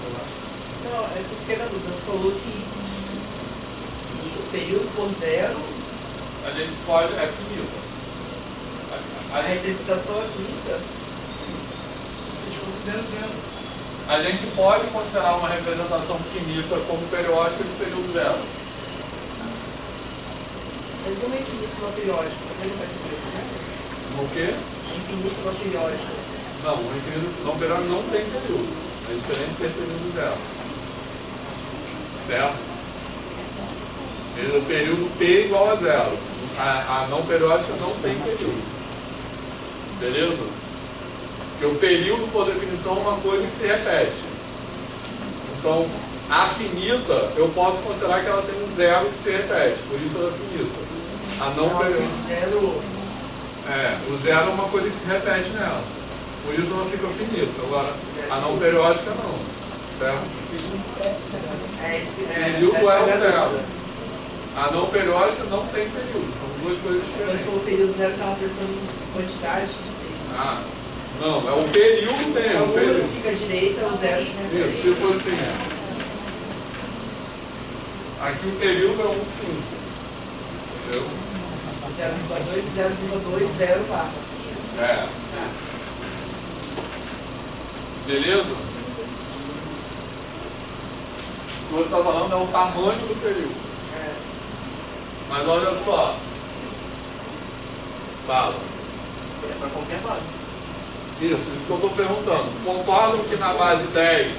S5: Não, é que eu fiquei na dúvida. Você falou que se o período for zero,
S2: A gente pode, é finita.
S5: a representação é finita?
S2: Sim.
S1: Vocês consideram zero.
S2: A gente pode considerar uma representação finita como periódica de período zero.
S5: Mas não é infinito no periódico, também não vai ter, né?
S2: O quê?
S5: É infinito no periódico.
S2: Não, o infinito não periódico não tem período. É diferente de ter período zero. Certo? O período P igual a zero. A não periódica não tem período. Beleza? Porque o período, por definição, é uma coisa que se repete. Então, a finita, eu posso considerar que ela tem um zero que se repete. Por isso ela é finita. A não periódica.
S5: Zero.
S2: O zero é uma coisa que se repete nela. Por isso ela fica finita. Agora, a não periódica não. Certo? Período é o zero. A não periódica não tem período. São duas coisas diferentes.
S5: Mas o período zero estava pensando em quantidade de período.
S2: Não, é o período mesmo.
S5: O número fica à direita, o zero fica à direita.
S2: Isso, tipo assim. Aqui o período é 1,5. Entendeu?
S5: 0,2, 0,2, 0 barra.
S2: Beleza? O que você está falando é o tamanho do período. Mas olha só. Fala.
S8: Isso é para qualquer base.
S2: Isso que eu estou perguntando. Concordam que na base 10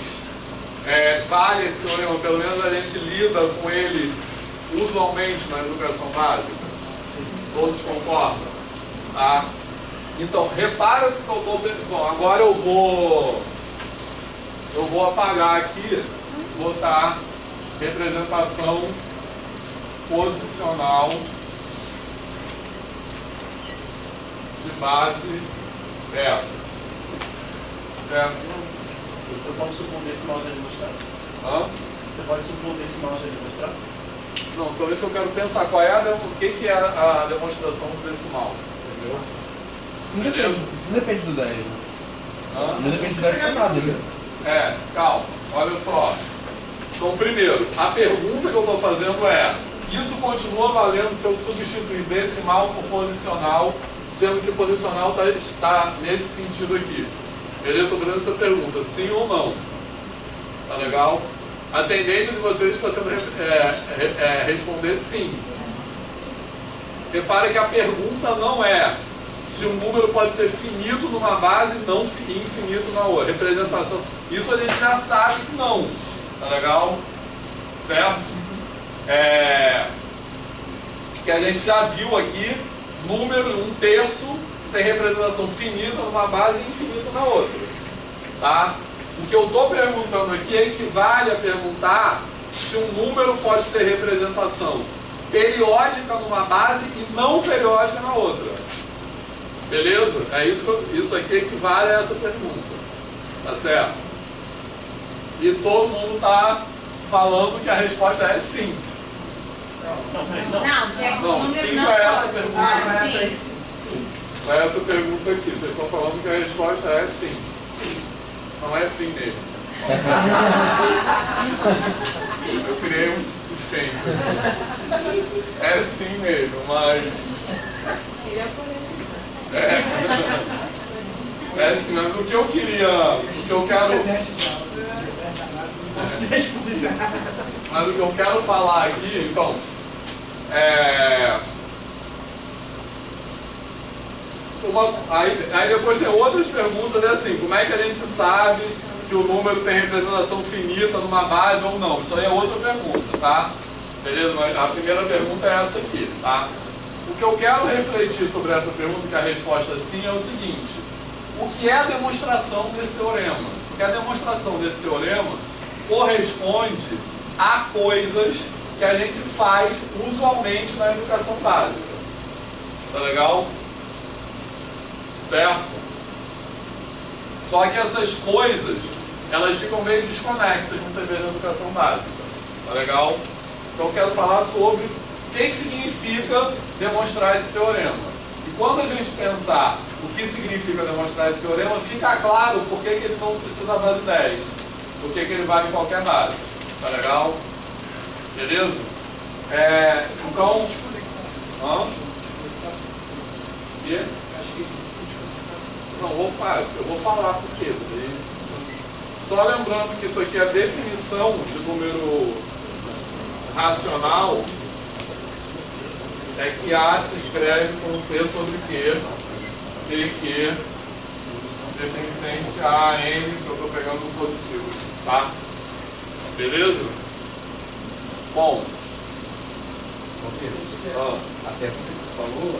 S2: vale esse teorema, pelo menos a gente lida com ele usualmente na educação básica? Todos concordam? Tá? Então, repara que eu estou... Bom, agora eu vou apagar aqui, botar representação posicional de base beta. Certo?
S8: Você pode supor um decimal já demonstrado?
S2: Você
S8: pode supor um decimal já demonstrado?
S2: Não, então isso eu quero pensar qual é o que é a demonstração do decimal. Entendeu?
S9: Não depende do 10. Não depende do 10 para nada, né?
S2: Calma, olha só. Então, primeiro, a pergunta que eu estou fazendo é: isso continua valendo se eu substituir decimal por posicional, sendo que posicional está nesse sentido aqui? Eu estou fazendo essa pergunta, sim ou não? Tá legal? A tendência de vocês está sendo responder sim. Repare que a pergunta não é se um número pode ser finito numa base e não infinito na outra. Representação. Isso a gente já sabe que não. Tá legal? Certo? Que a gente já viu aqui, número 1/3 tem representação finita numa base e infinita na outra. Tá? O que eu estou perguntando aqui equivale a perguntar se um número pode ter representação periódica numa base e não periódica na outra. Beleza? Isso aqui equivale a essa pergunta. Tá certo? E todo mundo está falando que a resposta é sim.
S10: Não,
S2: sim para essa pergunta. Para essa pergunta aqui, vocês estão falando que a resposta é sim. Não é sim mesmo. Eu criei um suspense. É sim mesmo, mas... sim, mas o que eu queria... O que eu quero... Mas o que eu quero falar aqui, então... Aí depois tem outras perguntas, assim, como é que a gente sabe que o número tem representação finita numa base ou não? Isso aí é outra pergunta, tá? Beleza? Mas a primeira pergunta é essa aqui, tá? O que eu quero refletir sobre essa pergunta, que a resposta é sim, é o seguinte: o que é a demonstração desse teorema? Porque a demonstração desse teorema corresponde a coisas que a gente faz usualmente na educação básica. Tá legal? Certo? Só que essas coisas, elas ficam meio desconexas no TV da educação básica. Tá legal? Então eu quero falar sobre o que significa demonstrar esse teorema. E quando a gente pensar o que significa demonstrar esse teorema, fica claro por que ele não precisa da base 10. Por que ele vale em qualquer base. Tá legal? Beleza? Então... quê? Não, eu vou falar por quê. Só lembrando que isso aqui é a definição de número racional, é que A se escreve como P sobre Q, PQ, pertencente a N, que eu estou pegando no positivo, tá? Beleza? Bom.
S4: Até porque você falou, o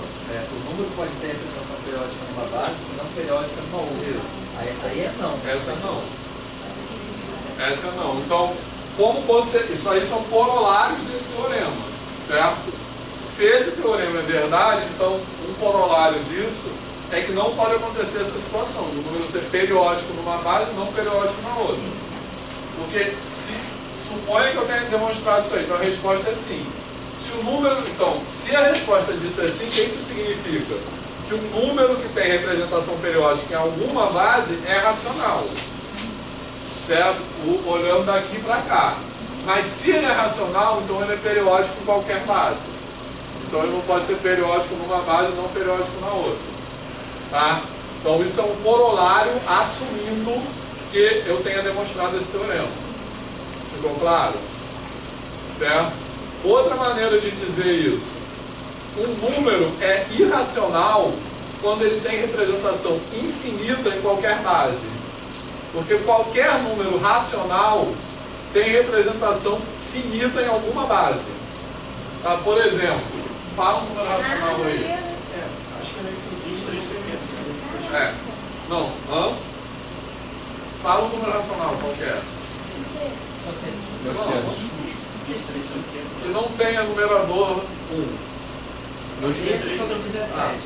S4: número pode ter representação periódica numa base e não periódica numa outra. Aí essa aí é não.
S2: Essa não. Essa não. Então, como você... Isso aí são corolários desse teorema, certo? Se esse teorema é verdade, então um corolário disso é que não pode acontecer essa situação, do número ser periódico numa base e não periódico na outra. Porque suponha que eu tenha demonstrado isso aí, então a resposta é sim. Se o número, então, se a resposta disso é sim, o que isso significa? Que um número que tem representação periódica em alguma base é racional. Certo? Olhando daqui para cá. Mas se ele é racional, então ele é periódico em qualquer base. Então ele não pode ser periódico numa base e não periódico na outra. Tá? Então isso é um corolário assumindo que eu tenha demonstrado esse teorema. Ficou claro? Certo? Outra maneira de dizer isso. Um número é irracional quando ele tem representação infinita em qualquer base. Porque qualquer número racional tem representação finita em alguma base. Tá? Por exemplo, fala um número racional aí.
S8: Acho que é meio que 23 primeiros.
S2: Não. Fala um número racional qualquer. Que não tenha numerador 1.
S5: 13 sobre 17.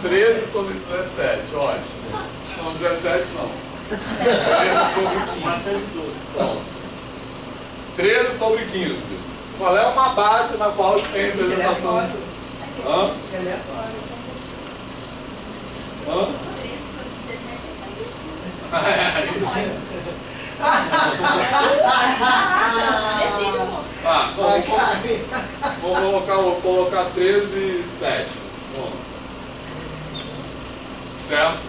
S2: 13 sobre 17, ótimo. Não, 17 não. 13 sobre 15.
S8: 412.
S2: Bom. 13 sobre 15. Qual é uma base na qual tem representação?
S5: Aleatório.
S10: 13 sobre 17
S2: Vou colocar 13 e 7. Bom. Certo?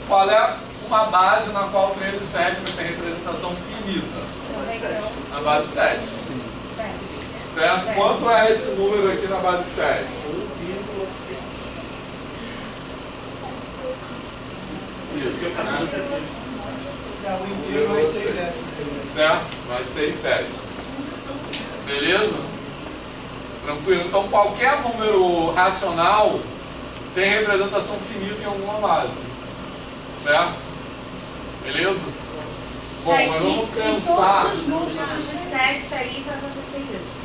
S2: Qual é uma base na qual 13 e 7 vai ter representação finita? Na base 7. Certo? Quanto é esse número aqui na base 7?
S8: 1,6.
S2: Isso.
S1: O inteiro vai ser 10.
S2: Certo? Vai ser 7. Beleza? Tranquilo? Então qualquer número racional tem representação finita em alguma base. Certo? Beleza? Bom, mas vamos pensar.
S10: Todos os múltiplos de 7 aí para acontecer isso.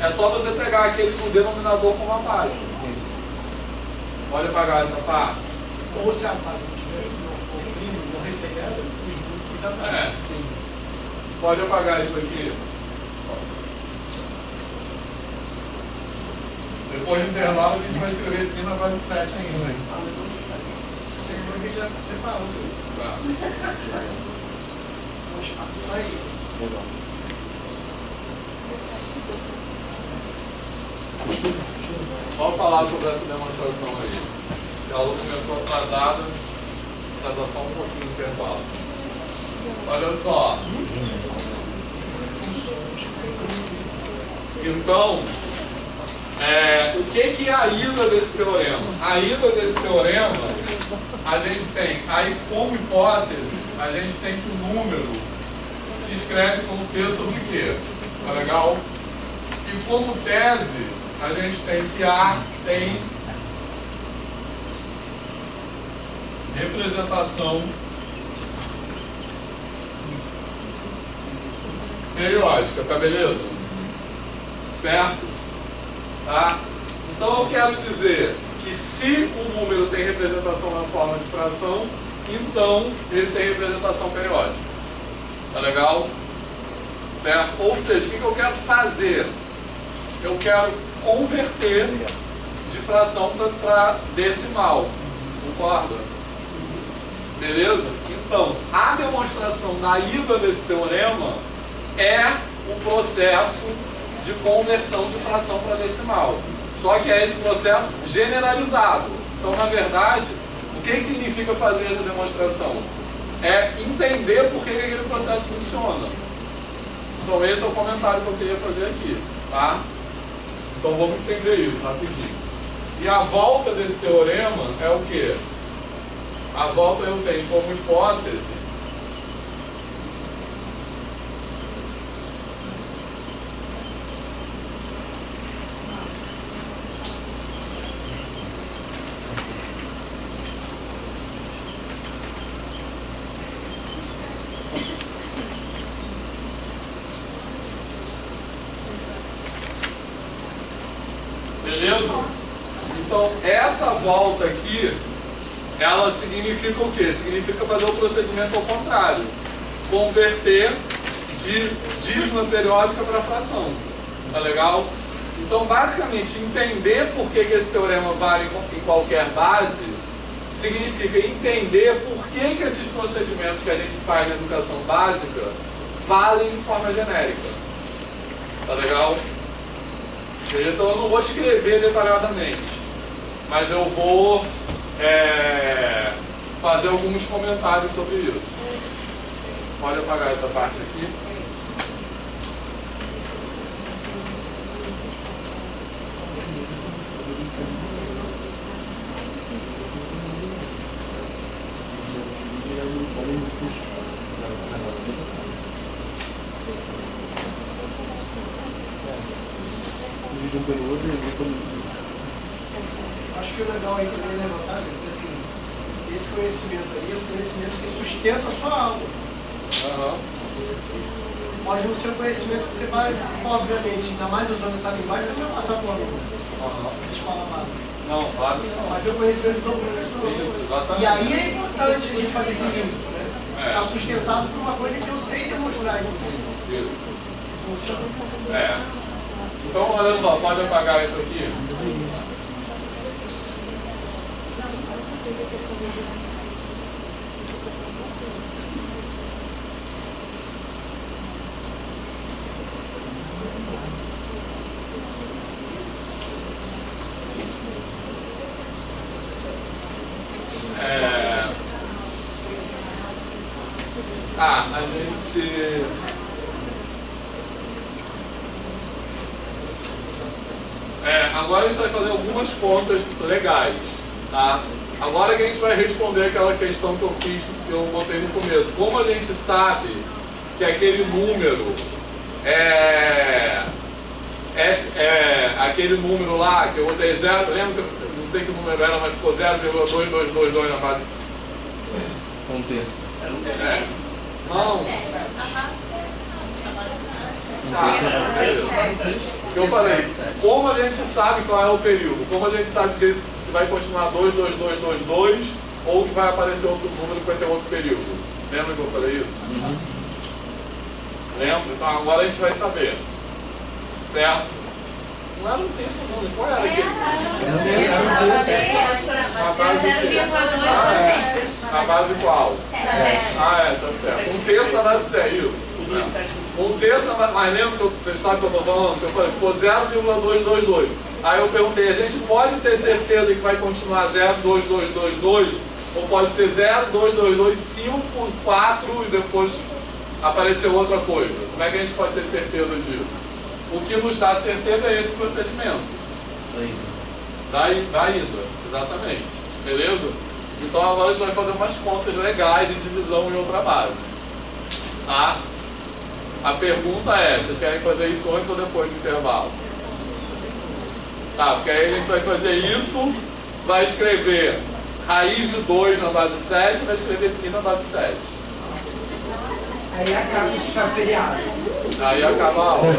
S2: É só você pegar aquele com o denominador como a base. Pode apagar essa parte?
S1: Ou se a base não tiver, não for primo, não receber, os múltiplos já
S2: sim. Pode apagar isso aqui. Depois do intervalo a gente vai escrever aqui na base 7 ainda.
S1: mas depois a gente já preparou.
S2: Tá.
S1: Aí.
S2: Vamos falar sobre essa demonstração aí. A aula começou atrasada, só um pouquinho de intervalo. Olha só. Então, o que é a ida desse teorema? A ida desse teorema, a gente tem, aí como hipótese, a gente tem que o número se escreve como P sobre Q. Tá legal? E como tese, a gente tem que A tem representação periódica, tá beleza? Certo? Tá? Então eu quero dizer que se o número tem representação na forma de fração, então ele tem representação periódica. Tá legal? Certo? Ou seja, o que eu quero fazer? Eu quero converter de fração para decimal. Concorda? Beleza? Então, a demonstração na ida desse teorema é o processo de conversão de fração para decimal. Só que é esse processo generalizado. Então, na verdade, o que significa fazer essa demonstração? É entender por que aquele processo funciona. Então, esse é o comentário que eu queria fazer aqui. Tá? Então, vamos entender isso rapidinho. E a volta desse teorema é o quê? A volta eu tenho como hipótese beleza? Então, essa volta aqui, ela significa o quê? Significa fazer o procedimento ao contrário. Converter de dízima periódica para fração. Tá legal? Então, basicamente, entender por que esse teorema vale em qualquer base, significa entender por que esses procedimentos que a gente faz na educação básica valem de forma genérica. Tá legal? Então, eu não vou escrever detalhadamente, mas eu vou fazer alguns comentários sobre isso. Pode apagar essa parte aqui.
S1: Acho que o legal aí também levantar, porque assim, esse conhecimento aí é o conhecimento que sustenta a sua aula. Pode não ser um conhecimento que você vai, obviamente, ainda mais usando essa linguagem, você não vai passar por aluno. Eles falam nada.
S2: Não, claro.
S1: Mas é o conhecimento do professor.
S2: Isso, exatamente.
S1: E aí é importante a gente fazer esse vínculo, né? Está sustentado por uma coisa que eu sei demonstrar.
S2: Isso.
S1: Funciona.
S2: Então, olha só, pode apagar isso aqui? A gente... agora a gente vai fazer algumas contas legais, tá? Agora que a gente vai responder aquela questão que eu fiz, que eu botei no começo. Como a gente sabe que aquele número aquele número lá, que eu botei 0, lembra que eu não sei que número era, mas ficou 0,2222 na base?
S9: Um terço.
S2: Não. Eu falei, como a gente sabe qual é o período? Como a gente sabe se vai continuar 22222 ou que vai aparecer outro número que vai ter outro período? Lembra que eu falei isso? Lembra? Então agora a gente vai saber. Certo? Não era um terço não, qual era aquele? A base qual? Tá certo. Um terço da base 7, isso. Um terço, mas lembra que vocês sabem o que eu estou falando? Que eu falei, ficou 0,222. Aí eu perguntei, a gente pode ter certeza que vai continuar 0,2222? Ou pode ser 0,2225, 4 e depois apareceu outra coisa? Como é que a gente pode ter certeza disso? O que nos dá certeza é esse procedimento. Da ida, exatamente. Beleza? Então agora a gente vai fazer umas contas legais de divisão em outra base. Tá? A pergunta é, vocês querem fazer isso antes ou depois do intervalo? Tá, porque aí a gente vai fazer isso, vai escrever raiz de 2 na base 7, vai escrever π na base 7.
S5: Aí acaba a gente vai feriado.
S2: Aí acaba a aula.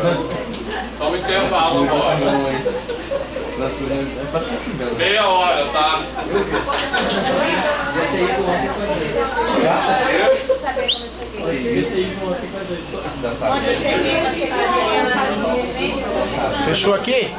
S2: Vamos intervalo agora. Meia hora, tá?
S10: Fechou aqui?